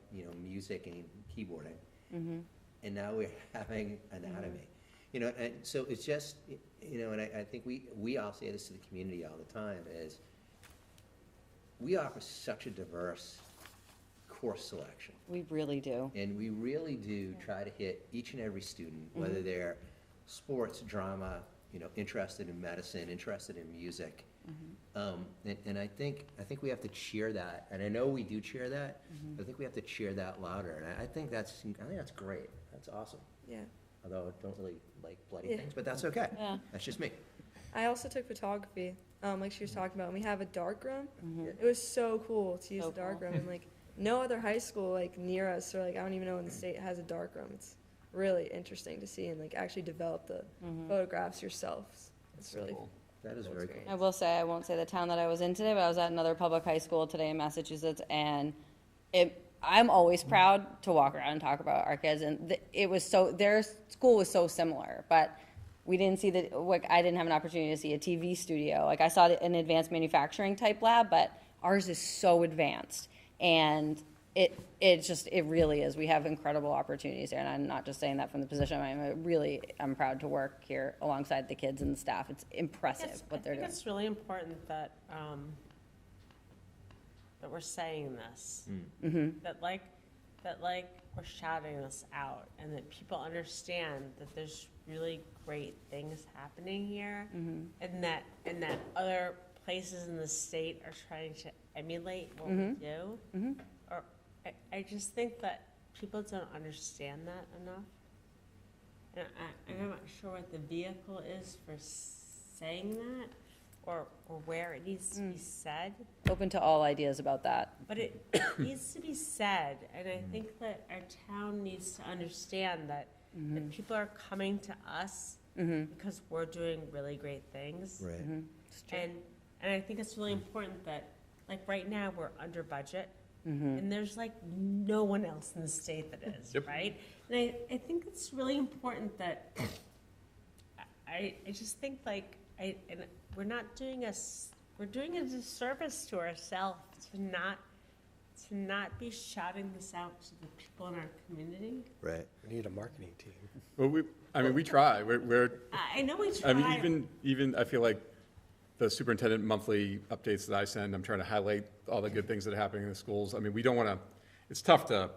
music and keyboarding, and now we're having anatomy. And so it's just, and I think we all say this to the community all the time, is we offer such a diverse course selection. We really do. And we really do try to hit each and every student, whether they're sports, drama, interested in medicine, interested in music. And I think we have to cheer that, and I know we do cheer that, but I think we have to cheer that louder, and I think that's great. That's awesome. Yeah. Although I don't really like bloody things, but that's okay. Yeah. That's just me. I also took photography, like she was talking about, and we have a dark room. It was so cool to use So the dark cool. room, and like no other high school like near us, or like I don't even know in the state has a dark room. It's really interesting to see and like actually develop the photographs yourself. It's really Cool. That is very cool. I will say, I won't say the town that I was in today, but I was at another public high school today in Massachusetts, and I'm always proud to walk around and talk about our kids, and their school was so similar, but we didn't see I didn't have an opportunity to see a TV studio. Like, I saw an advanced manufacturing type lab, but ours is so advanced, and it really is. We have incredible opportunities there, and I'm not just saying that from the position I'm proud to work here alongside the kids and the staff. It's impressive what they're I doing. think it's really important that that we're saying this, that we're shouting this out, and that people understand that there's really great things happening here, and that other places in the state are trying to emulate what we do. Or I just think that people don't understand that enough, and I'm not sure what the vehicle is for saying that, or where it needs to be said. Open to all ideas about that. But it needs to be said, and I think that our town needs to understand that, that people are coming to us because we're doing really great things. Right. And I think it's really important that, like, right now, we're under budget, and there's like no one else in the state that is, right? And I think it's really important that I just think like we're doing a disservice to ourselves to not be shouting this out to the people in our community. Right. We need a marketing team. Well, we try. I know we try. I mean, even I feel like the superintendent monthly updates that I send, I'm trying to highlight all the good things that are happening in the schools. I mean, we don't want to, it's tough to,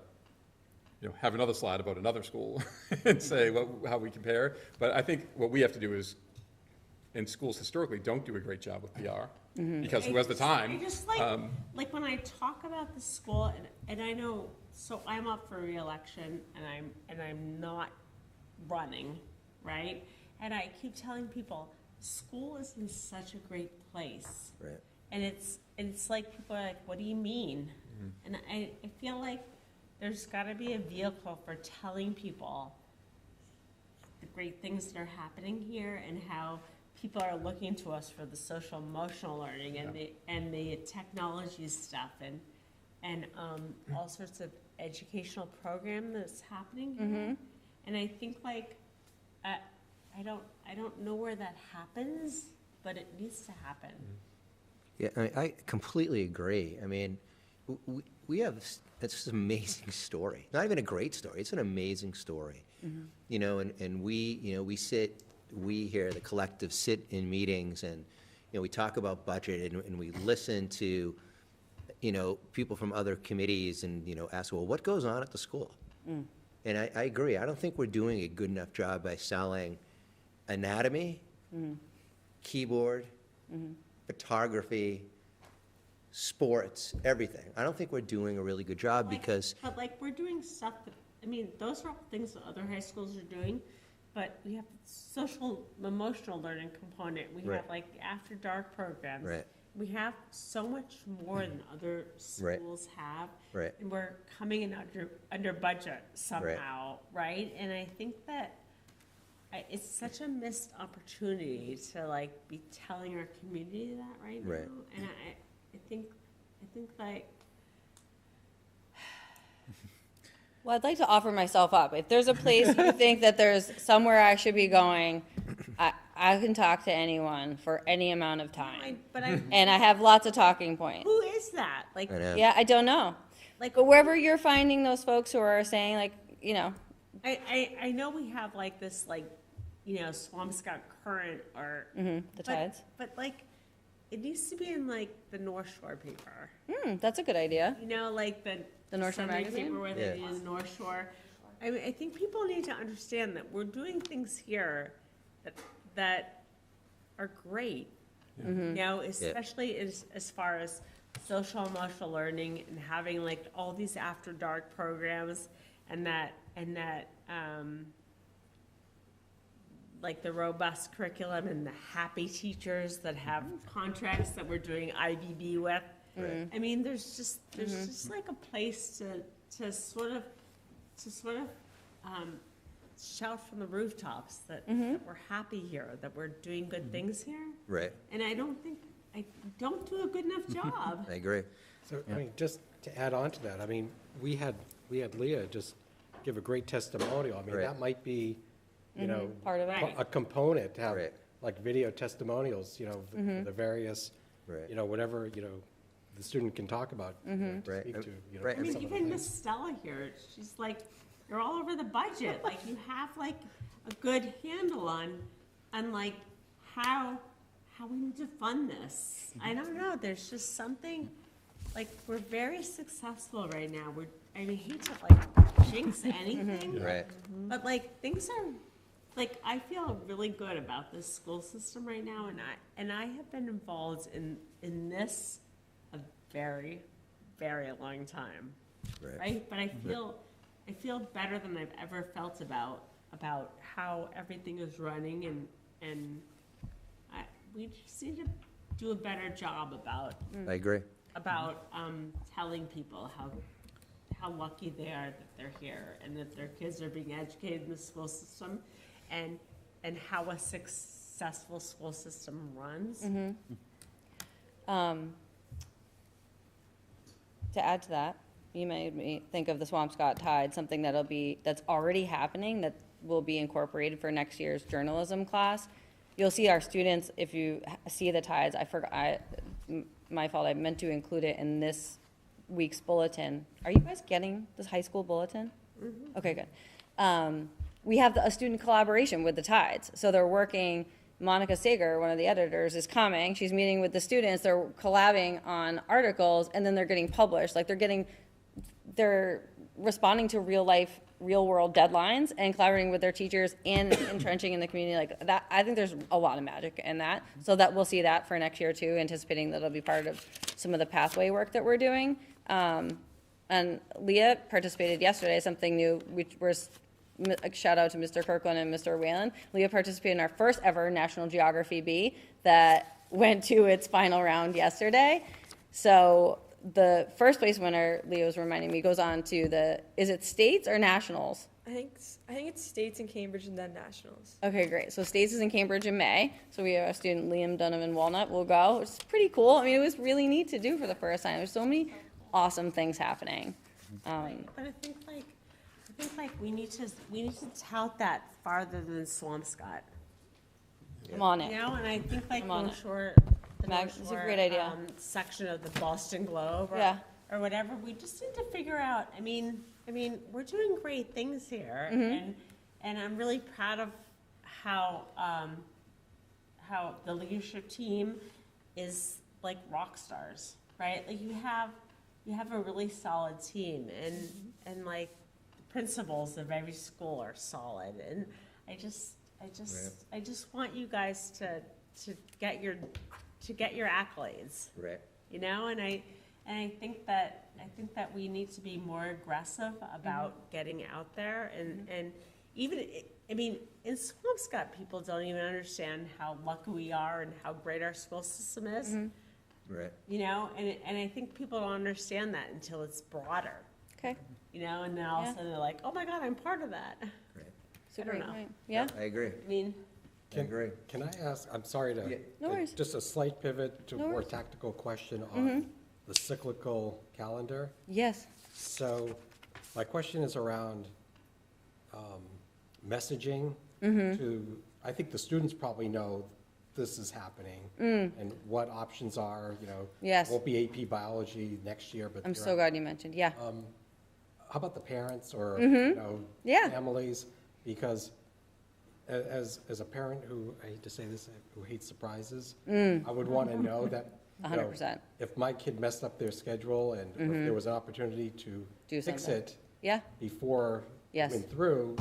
have another slide about another school and say how we compare. But I think what we have to do is, and schools historically don't do a great job with PR, because who has the time? I just like when I talk about the school, and I know, so I'm up for reelection, and I'm not running, right? And I keep telling people, school is in such a great place. Right. And it's like, people are like, what do you mean? And I feel like there's gotta be a vehicle for telling people the great things that are happening here, and how people are looking to us for the social emotional learning and the technology stuff, and all sorts of educational program that's happening here. And I think like, I don't know where that happens, but it needs to happen. Yeah, I completely agree. I mean, we have, it's just an amazing story. Not even a great story, it's an amazing story. You know, and we, you know, we here, the collective, sit in meetings and, you know, we talk about budget and we listen to, you know, people from other committees and, you know, ask, well, what goes on at the school? And I agree. I don't think we're doing a good enough job by selling anatomy, keyboard, photography, sports, everything. I don't think we're doing a really good job because, But like, we're doing stuff that, I mean, those are all things that other high schools are doing, but we have social, emotional learning component. We Right. have like after dark programs. Right. We have so much more than other Right. schools have. Right. And we're coming in under budget somehow, right? And I think that it's such a missed opportunity to like be telling our community that right now. Right. And I think like, Well, I'd like to offer myself up. If there's a place you think that there's somewhere I should be going, I can talk to anyone for any amount of time. And I have lots of talking points. who is that? Like, I know. Yeah, I don't know. like, But wherever you're finding those folks who are saying, like, you know, I know we have like this, like, you know, Swampscott Current or. the but- tides. But like, it needs to be in like the North Shore paper, That's a good idea. you know, like the. The North Shore Sunday magazine? paper where they Yeah. do the North Shore. I mean, I think people need to understand that we're doing things here that are great. You know, especially as far as social emotional learning and having like all these after dark programs and that like the robust curriculum and the happy teachers that have contracts that we're doing IBB with. Right. I mean, there's just like a place to sort of shout from the rooftops that we're happy here, that we're doing good things here. right, And I don't do a good enough job. I agree. So, I mean, just to add on to that, I mean, we had Leah just give a great testimonial. I mean, Right. that might be, you know, Part of it. Right. a component to have, Right. like, video testimonials, you know, the various, Right. you know, whatever, you know, the student can talk about, you know, to Right. speak to, you know. Right. I mean, some of the even things. Miss Stella here, she's like, you're all over the budget. Like, you have like a good handle on like how we need to fund this. I don't know, there's just something, like, we're very successful right now. I hate to like jinx anything. Right. But like, things are, like, I feel really good about this school system right now, and I have been involved in this a very, very long time, Right. right? But I feel better than I've ever felt about how everything is running, and we just need to do a better job I agree. about telling people how lucky they are that they're here and that their kids are being educated in the school system, and how a successful school system runs. To add to that, you made me think of the Swampscott Tide, something that's already happening, that will be incorporated for next year's journalism class. You'll see our students, if you see the tides, my fault, I meant to include it in this week's bulletin. Are you guys getting this high school bulletin? Okay, good. We have a student collaboration with the tides. So they're working, Monica Sager, one of the editors, is coming. She's meeting with the students. They're collabing on articles, and then they're getting published. Like, they're responding to real world deadlines and collaborating with their teachers and entrenching in the community like that. I think there's a lot of magic in that. So that we'll see that for next year too, anticipating that it'll be part of some of the pathway work that we're doing. And Leah participated yesterday, something new, which was a shout out to Mr. Kirkland and Mr. Whalen. Leah participated in our first ever National Geography Bee that went to its final round yesterday. So the first place winner, Leah was reminding me, goes on to is it states or nationals? I think it's states in Cambridge and then nationals. Okay, great. So states is in Cambridge in May. So we have our student Liam Donovan Walnut will go, which is pretty cool. I mean, it was really neat to do for the first time. There's so many awesome things happening. But I think like we need to tout that farther than Swampscott. I'm on You it. know, and I think like I'm on North it. Shore, the Mag- North it's a Shore, great idea. section of the Boston Globe. Yeah. or whatever. We just need to figure out, I mean, we're doing great things here, and I'm really proud of how the leadership team is like rock stars, right? Like you have a really solid team, and like the principals of every school are solid, and I just want you guys to get your accolades, Right. you know, and I think that we need to be more aggressive about getting out there, and even, I mean, in Swampscott, people don't even understand how lucky we are and how great our school system is. Right. You know, and I think people don't understand that until it's broader, Okay, you know, and then all of Yeah. a sudden they're like, oh my God, I'm part of that. Right. super, don't know. right. Yeah, I agree. I mean, I agree. Can I ask, I'm sorry to, No worries. just a slight pivot to a No more worries. Mm-hmm. tactical question on the cyclical calendar. yes, So my question is around messaging Mm-hmm. to, I think the students probably know this is happening and what options are, you know. Mm. Yes. Won't be AP biology next year, but. I'm there so are- glad you mentioned, yeah. How about the parents or, you know, Mm-hmm. Yeah. families? Because as a parent who, I hate to say this, who hates surprises, I would want to know that, you know, 100%. if my kid messed up their schedule and if there was an opportunity to Mm-hmm. Do fix something. it Yeah, before Yes. went through,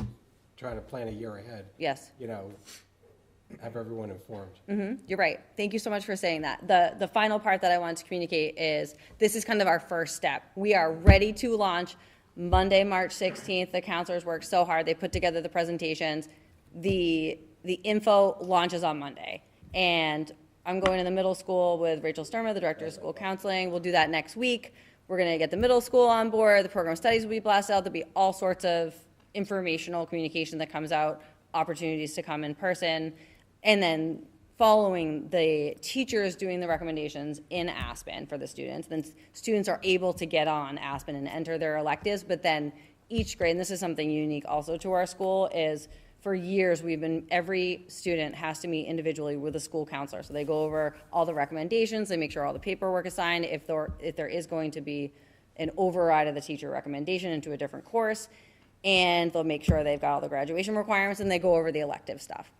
trying to plan a year ahead, yes. you know, have everyone informed. You're right. Thank you so much for saying that. The final part that I wanted to communicate is this is kind of our first step. We are ready to launch Monday, March 16th. The counselors worked so hard. They put together the presentations. The info launches on Monday. And I'm going to the middle school with Rachel Sturma, the director of school counseling. We'll do that next week. We're going to get the middle school on board. The program studies will be blasted out. There'll be all sorts of informational communication that comes out, opportunities to come in person. And then following the teachers doing the recommendations in Aspen for the students, then students are able to get on Aspen and enter their electives, but then each grade, and this is something unique also to our school, is for years every student has to meet individually with a school counselor. So they go over all the recommendations, they make sure all the paperwork is signed. If there is going to be an override of the teacher recommendation into a different course, and they'll make sure they've got all the graduation requirements, and they go over the elective stuff.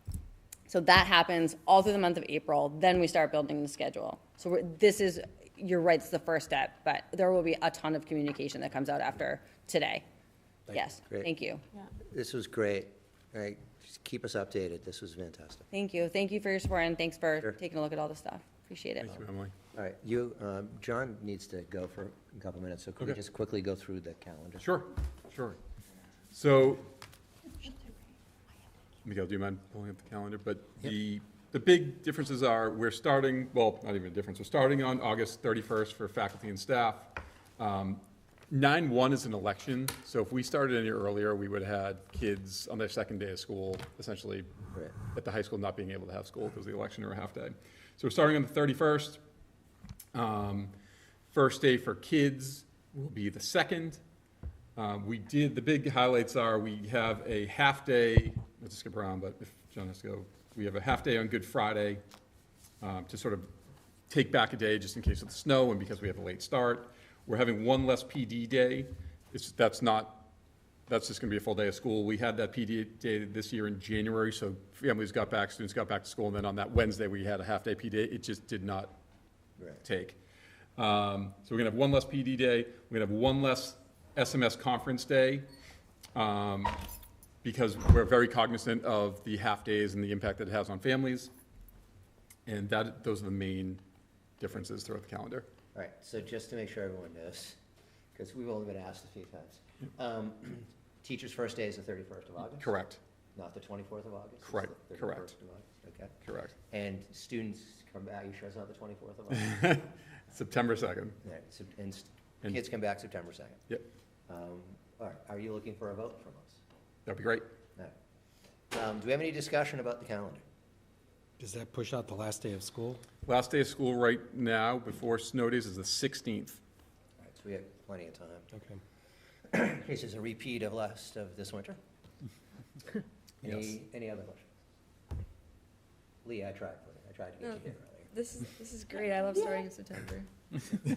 So that happens all through the month of April. Then we start building the schedule. So you're right, it's the first step, but there will be a ton of communication that comes out after today. Yes, Great. thank you. This was great. All right, just keep us updated. This was fantastic. Thank you. Thank you for your support, and thanks for Sure. taking a look at all the stuff. Appreciate it. Thank you, Emily. All right, John needs to go for a couple minutes, so could we Okay. just quickly go through the calendar? Sure. So, Miguel, do you mind pulling up the calendar? But the big differences are, we're starting, well, not even a difference, we're starting on August 31st for faculty and staff. 9/1 is an election, so if we started any earlier, we would have had kids on their second day of school, essentially Right. at the high school not being able to have school because of the election or a half day. So we're starting on the 31st. First day for kids will be the 2nd. The big highlights are, we have a half day, let's skip around, but if John has to go, we have a half day on Good Friday to sort of take back a day just in case of the snow and because we have a late start. We're having one less PD day. That's just gonna be a full day of school. We had that PD day this year in January, so families got back, students got back to school, and then on that Wednesday, we had a half-day PD. It just did not Right. take. So we're gonna have one less PD day. We're gonna have one less SMS conference day, because we're very cognizant of the half-days and the impact that it has on families. And those are the main differences throughout the calendar. All right, so just to make sure everyone knows, because we've only been asked a few times. Teacher's first day is the 31st of August? Correct, Not the 24th of August? It's Correct, the correct. 31st of August, okay. correct. And students come back, you sure it's not the 24th of August? September 2nd. All right, and And- kids come back September 2nd. Yep, All right, are you looking for a vote from us? that'd be great. No. Do we have any discussion about the calendar? Does that push out the last day of school? Last day of school right now, before snow days, is the 16th. All right, so we have plenty of time. Okay. In case there's a repeat of this winter. Yes. Any other questions? Lee, I tried to get you here earlier. This is great. I love starting in September.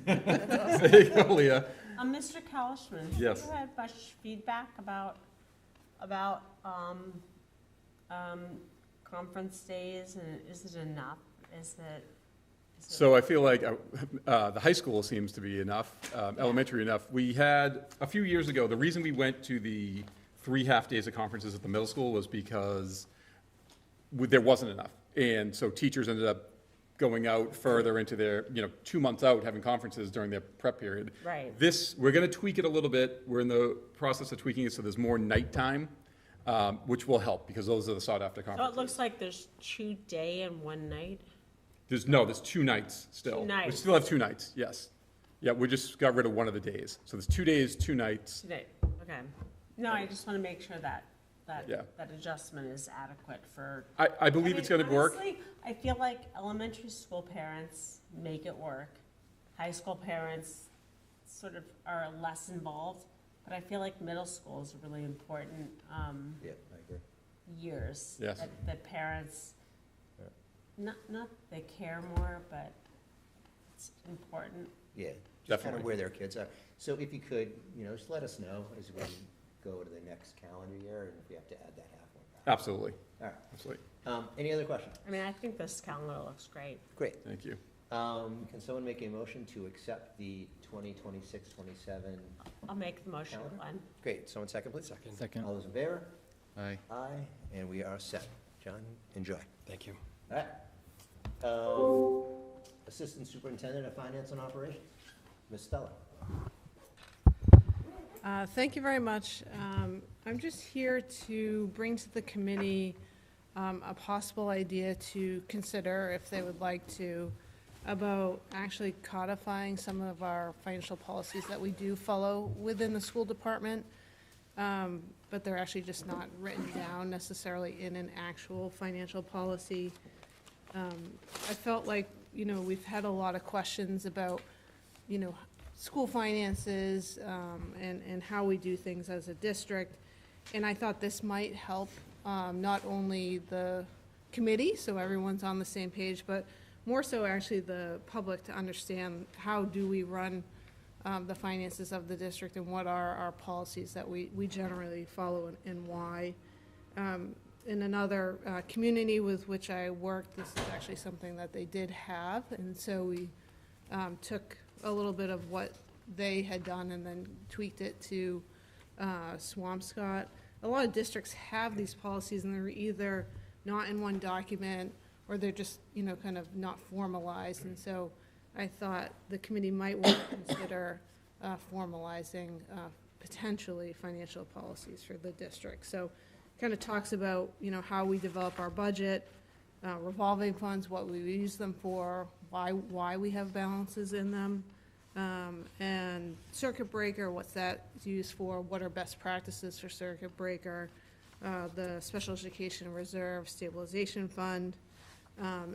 There you go, Leah. Mr. Kalishman. Yes. Have you had much feedback about conference days, and is it enough? Is it? So I feel like the high school seems to be enough, elementary enough. We had, a few years ago, the reason we went to the 3 half-days of conferences at the middle school was because there wasn't enough. And so teachers ended up going out further into their, 2 months out, having conferences during their prep period. Right. We're going to tweak it a little bit. We're in the process of tweaking it so there's more nighttime, which will help because those are the sought-after So conferences. it looks like there's 2 day and 1 night? There's 2 nights still. 2 nights. We still have 2 nights, yes. Yeah, we just got rid of one of the days. So there's 2 days, 2 nights. Today, okay. No, I just want to make sure that Yeah. adjustment is adequate for. I believe it's going to work. Honestly, I feel like elementary school parents make it work. High school parents sort of are less involved, but I feel like middle school is a really important Yeah, I agree. years. Yes. That parents, not they care more, but it's important. Yeah, just kind Definitely. of where their kids are. So if you could, just let us know as we go to the next calendar year, and if we have to add that half one back. Absolutely, All right. absolutely. Any other questions? I mean, I think this calendar looks great. Great. Thank you. Can someone make a motion to accept the 2026-27? I'll make the motion, Calendar? Glenn. Great, someone second, please. Second. Second. All those in favor? Aye. Aye, and we are set. John, enjoy. Thank you. All right. Assistant Superintendent of Finance and Operations, Ms. Stella. Thank you very much. I'm just here to bring to the committee a possible idea to consider, if they would like to, about actually codifying some of our financial policies that we do follow within the school department, but they're actually just not written down necessarily in an actual financial policy. I felt like, we've had a lot of questions about, school finances, and how we do things as a district. And I thought this might help, not only the committee, so everyone's on the same page, but more so actually the public to understand how do we run the finances of the district and what are our policies that we generally follow and why. In another community with which I worked, this is actually something that they did have, and so we took a little bit of what they had done and then tweaked it to Swampscott. A lot of districts have these policies and they're either not in one document or they're just, kind of not formalized. And so I thought the committee might want to consider formalizing potentially financial policies for the district. So kind of talks about, how we develop our budget, revolving funds, what we use them for, why we have balances in them, and circuit breaker, what's that used for, what are best practices for circuit breaker, the special education reserve stabilization fund,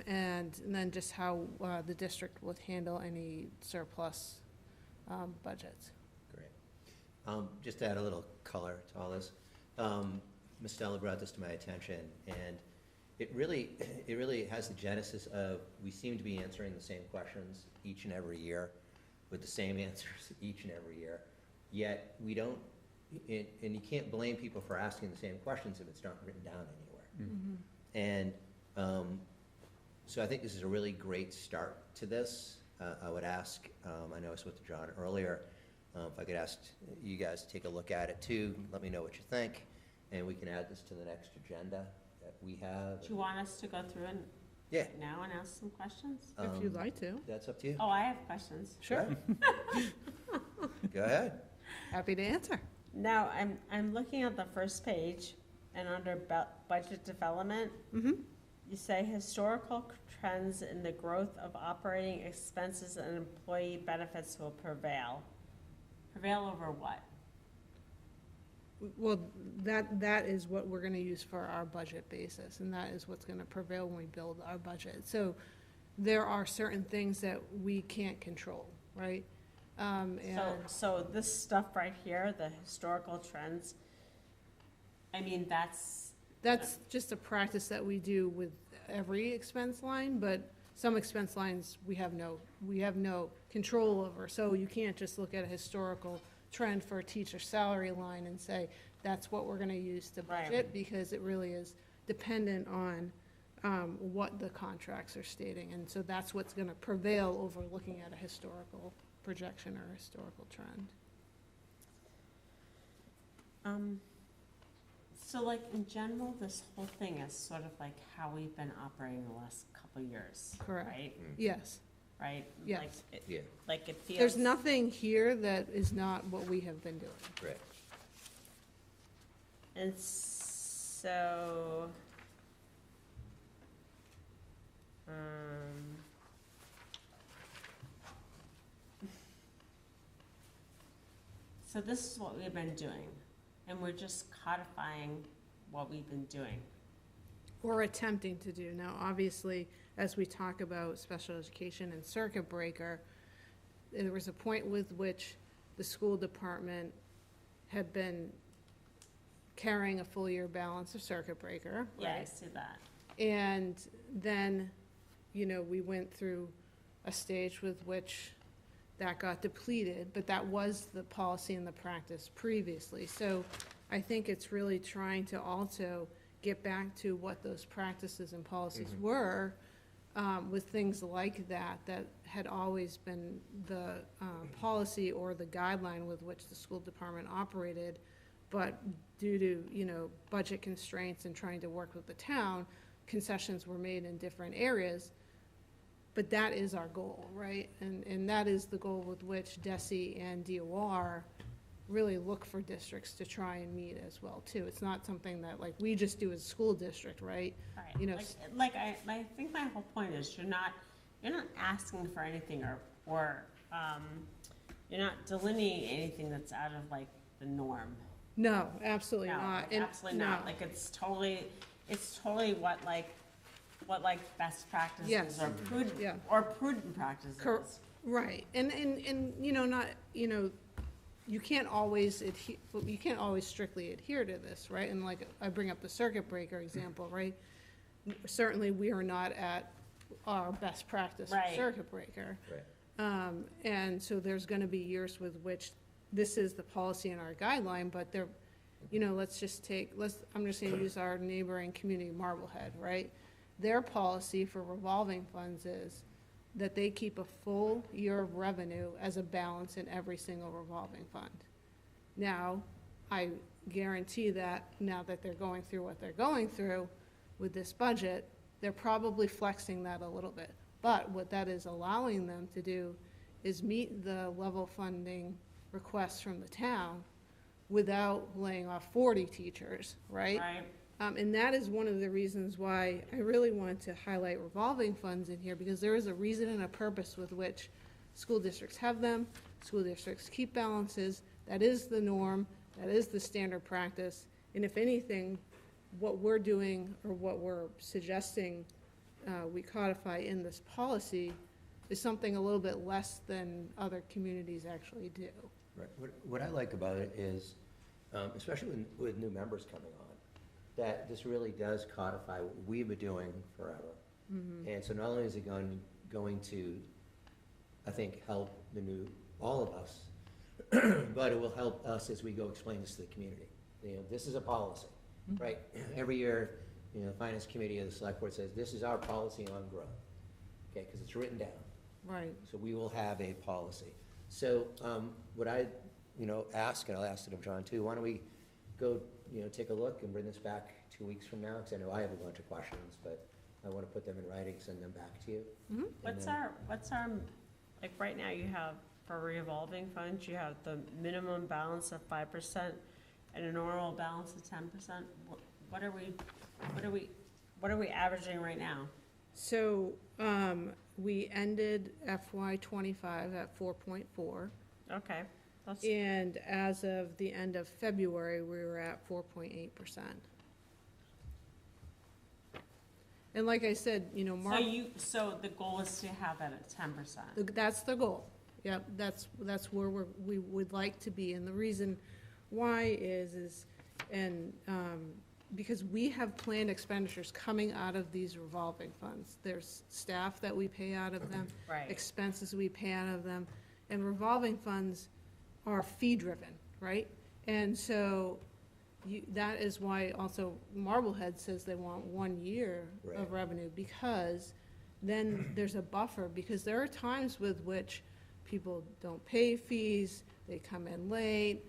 and then just how the district would handle any surplus budgets. Great. Just to add a little color to all this, Ms. Stella brought this to my attention, and it really has the genesis of, we seem to be answering the same questions each and every year with the same answers each and every year, yet we don't, and you can't blame people for asking the same questions if it's not written down anywhere. Mm-hmm. And so I think this is a really great start to this. I would ask, I know I spoke to John earlier, if I could ask you guys to take a look at it too, let me know what you think, and we can add this to the next agenda that we have. Do you want us to go through it Yeah. now and ask some questions? If you'd like to. That's up to you. Oh, I have questions. Sure. Go ahead. Happy to answer. Now, I'm looking at the first page, and under budget development, you say historical trends in the growth of operating expenses and employee benefits will prevail. Prevail over what? Well, that is what we're gonna use for our budget basis, and that is what's gonna prevail when we build our budget. So there are certain things that we can't control, right? And So this stuff right here, the historical trends, I mean, that's, that's just a practice that we do with every expense line, but some expense lines we have no control over. So you can't just look at a historical trend for a teacher salary line and say, that's what we're gonna use to Right. budget, because it really is dependent on what the contracts are stating. And so that's what's gonna prevail over looking at a historical projection or historical trend. So like in general, this whole thing is sort of like how we've been operating the last couple of years, Correct. right? Yes, Right? Yes. Like it- Yeah. Like it feels. there's nothing here that is not what we have been doing. Right. And so, so this is what we've been doing, and we're just codifying what we've been doing. Or attempting to do. Now, obviously, as we talk about special education and circuit breaker, there was a point with which the school department had been carrying a full year balance of circuit breaker, Yeah, I right? see that. And then, we went through a stage with which that got depleted, but that was the policy and the practice previously. So I think it's really trying to also get back to what those practices and policies were, with things like that had always been the policy or the guideline with which the school department operated. But due to, budget constraints and trying to work with the town, concessions were made in different areas. But that is our goal, right? And that is the goal with which DESE and DOR really look for districts to try and meet as well, too. It's not something that, like, we just do as a school district, right? Right. I think my whole point is you're not asking for anything or you're not delineating anything that's out of like the norm. No, absolutely No, not. like, And absolutely not. no. Like it's totally what best practices Yes. or prudent Yeah. prudent practices. Right, and not, you can't always strictly adhere to this, right? And like, I bring up the circuit breaker example, right? Certainly, we are not at our best practice for Right. circuit breaker. Right. And so there's gonna be years with which this is the policy in our guideline, but there, I'm just gonna use our neighboring community, Marblehead, right? Their policy for revolving funds is that they keep a full year of revenue as a balance in every single revolving fund. Now, I guarantee that now that they're going through what they're going through with this budget, they're probably flexing that a little bit. But what that is allowing them to do is meet the level funding requests from the town without laying off 40 teachers, right? Right. And that is one of the reasons why I really wanted to highlight revolving funds in here, because there is a reason and a purpose with which school districts have them, school districts keep balances, that is the norm, that is the standard practice, and if anything, what we're doing, or what we're suggesting we codify in this policy is something a little bit less than other communities actually do. Right. What I like about it is, especially with new members coming on, that this really does codify what we've been doing forever. And so not only is it going to, I think, help all of us, but it will help us as we go explain this to the community. This is a policy, right? Every year, the finance committee of the select board says, this is our policy on growth, okay, because it's written down. Right. So we will have a policy. So what I, ask, and I'll ask it of John too, why don't we go, take a look and bring this back 2 weeks from now? Because I know I have a bunch of questions, but I want to put them in writing, send them back to you. And What's then- our, like right now you have for revolving funds, you have the minimum balance of 5% and a normal balance of 10%. What are we averaging right now? So, we ended FY '25 at 4.4, Okay, that's, and as of the end of February, we were at 4.8%. And like I said, so the goal is to have that at 10%. that's the goal. Yep, that's where we would like to be, and the reason why is, and, because we have planned expenditures coming out of these revolving funds. There's staff that we pay out of them. Right. Expenses we pay out of them. And revolving funds are fee-driven, right? And so that is why also Marblehead says they want 1 year Right. of revenue, because then there's a buffer, because there are times with which people don't pay fees, they come in late,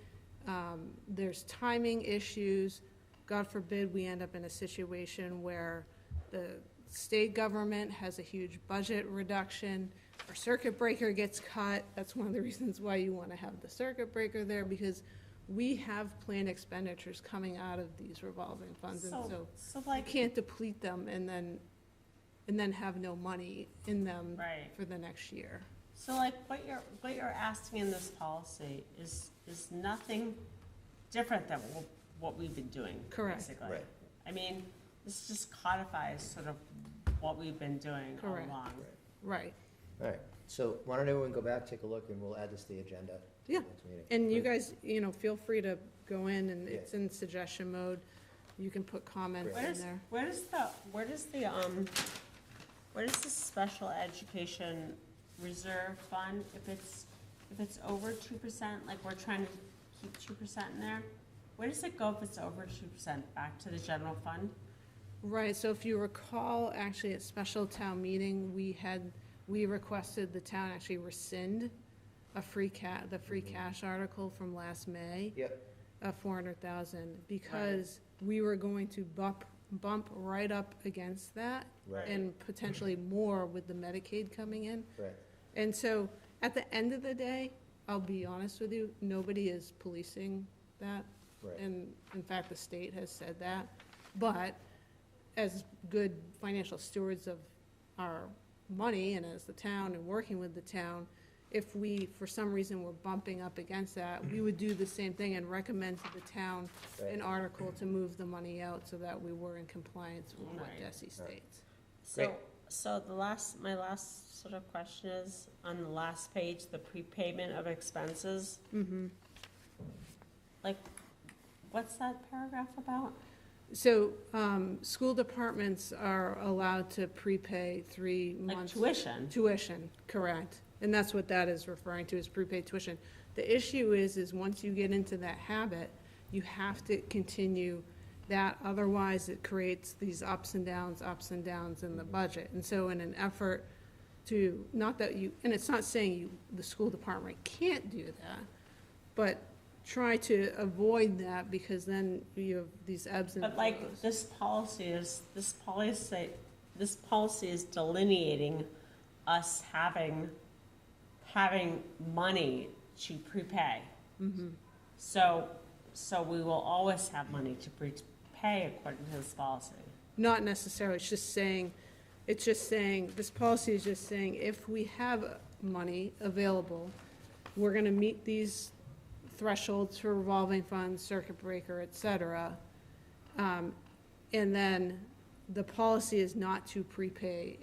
there's timing issues. God forbid we end up in a situation where the state government has a huge budget reduction, our circuit breaker gets cut. That's one of the reasons why you want to have the circuit breaker there, because we have planned expenditures coming out of these revolving funds, and so So you like, can't deplete them and then have no money in them right. for the next year. So like what you're asking in this policy is nothing different than what we've been doing, Correct. basically. Right. I mean, this just codifies sort of what we've been doing all Correct. along. Right. All right, so why don't everyone go back, take a look, and we'll add this to the agenda. for the Yeah. next meeting. And you Great. guys, feel free to go in, and it's Yeah. in suggestion mode. You can put comments Great. in there. Where does the special education reserve fund, if it's over 2%, like we're trying to keep 2% in there, where does it go if it's over 2%? Back to the general fund? Right, so if you recall, actually at special town meeting, we requested the town actually rescind the free cash article from last May Yep, of 400,000, because we were going to bump right up against that, right, and potentially more with the Medicaid coming in. right, And so, at the end of the day, I'll be honest with you, nobody is policing that. right. And in fact, the state has said that. But as good financial stewards of our money, and as the town and working with the town, if we, for some reason, were bumping up against that, we would do the same thing and recommend to the town an article to move the money out so that we were in compliance with what Right. DESI states. Great. So my last sort of question is, on the last page, the prepayment of expenses. Mm-hmm. Like, what's that paragraph about? So, school departments are allowed to prepay 3 Like months. tuition? Tuition, correct. And that's what that is referring to, is prepaid tuition. The issue is once you get into that habit, you have to continue that, otherwise it creates these ups and downs in the budget. And so in an effort to, not that you, and it's not saying the school department can't do that, but try to avoid that, because then you have these ebbs and flows. But like, this policy is delineating us having money to prepay. Mm-hmm. So we will always have money to prepay according to this policy. Not necessarily, this policy is just saying, if we have money available, we're gonna meet these thresholds for revolving funds, circuit breaker, et cetera. And then the policy is not to prepay.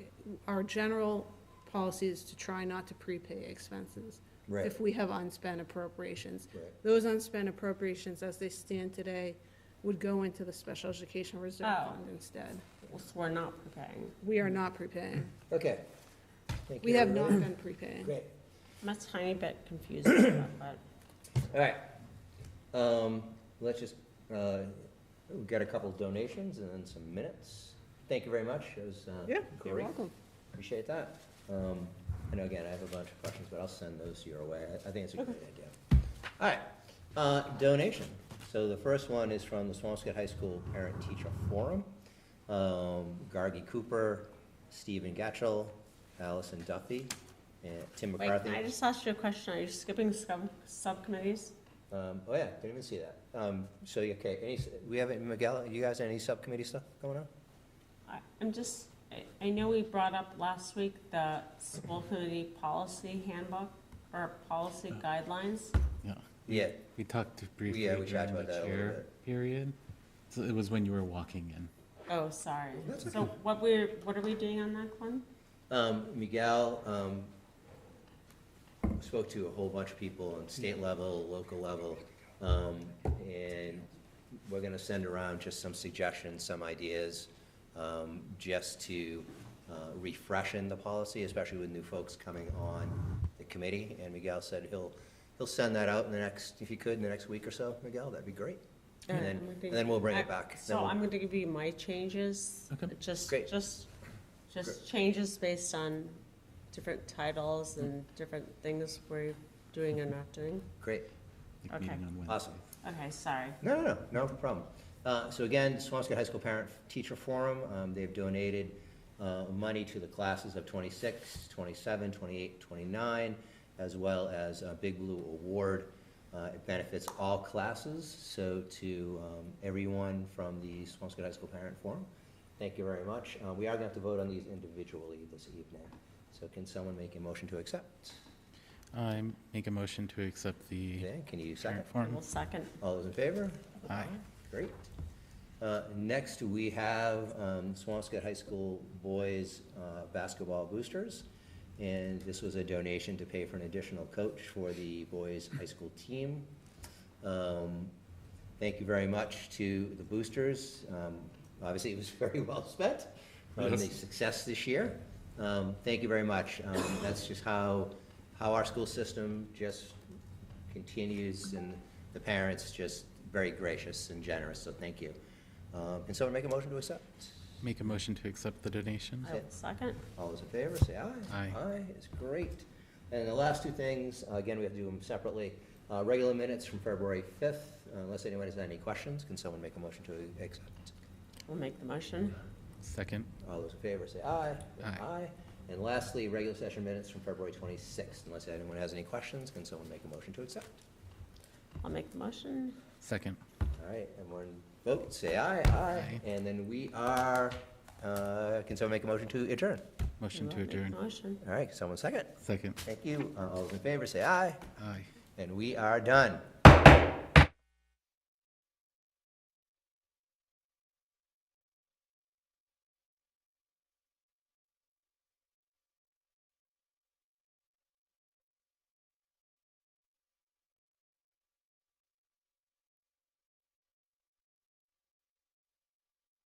Our general policy is to try not to prepay expenses Right. if we have unspent appropriations. Right. Those unspent appropriations, as they stand today, would go into the special education reserve Oh. fund instead. So we're not prepaying. We are not prepaying. Okay. Thank We you, have not everybody. been prepaying. Great. I'm a tiny bit confused about that, but. All right. Let's just, we've got a couple donations and then some minutes. Thank you very much. It was, Yeah, you're great. welcome. Appreciate that. And again, I have a bunch of questions, but I'll send those your way. I think it's a great idea. All right, donation. So the first one is from the Swampscott High School Parent Teacher Forum. Gargi Cooper, Stephen Gatchell, Allison Duffy, and Tim Wait, McCarthy. can I just ask you a question? Are you skipping subcommittees? Oh yeah, didn't even see that. So, okay, we have, Miguel, you guys, any subcommittee stuff going on? I know we brought up last week the school committee policy handbook or policy guidelines. Yeah. Yeah, We talked briefly Yeah, we during talked about the that a little chair bit. period. So it was when you were walking in. Oh, sorry. That's So what are we doing on that one? Miguel spoke to a whole bunch of people on state level, local level, and we're gonna send around just some suggestions, some ideas, just to refreshen the policy, especially with new folks coming on the committee. And Miguel said he'll send that out in the next, if you could, in the next week or so, Miguel, that'd be great. And then we'll bring it back. So I'm going to give you my changes. Okay. Great. Just changes based on different titles and different things we're doing or not doing. Great, Like Okay. meeting on Wednesday. awesome. Okay, sorry. No problem. So again, Swampscott High School Parent Teacher Forum, they've donated money to the classes of 26, 27, 28, 29, as well as a Big Blue Award. It benefits all classes, so to everyone from the Swampscott High School Parent Forum, thank you very much. We are going to have to vote on these individually this evening. So can someone make a motion to accept? I make a motion to accept the Okay, can you second? parent forum. We'll second. All those in favor? Aye. Great. Next, we have Swampscott High School Boys Basketball Boosters. And this was a donation to pay for an additional coach for the boys' high school team. Thank you very much to the boosters. Obviously, it was very well spent on the success this year. Thank you very much. That's just how our school system just continues, and the parents just very gracious and generous, so thank you. Can someone make a motion to accept? Make a motion to accept the donation. I will second. All those in favor, say aye. Aye. Aye, it's great. And the last two things, again, we have to do them separately. Regular minutes from February 5th, unless anyone has any questions, can someone make a motion to accept? We'll make the motion. Second. All those in favor, say aye. Aye. And lastly, regular session minutes from February 26th, unless anyone has any questions, can someone make a motion to accept? I'll make the motion. Second. All right, everyone vote, say aye. Aye. And then we are, can someone make a motion to adjourn? Motion to Make the adjourn. motion. All right, someone second. Second. Thank you. All those in favor, say aye. Aye. And we are done.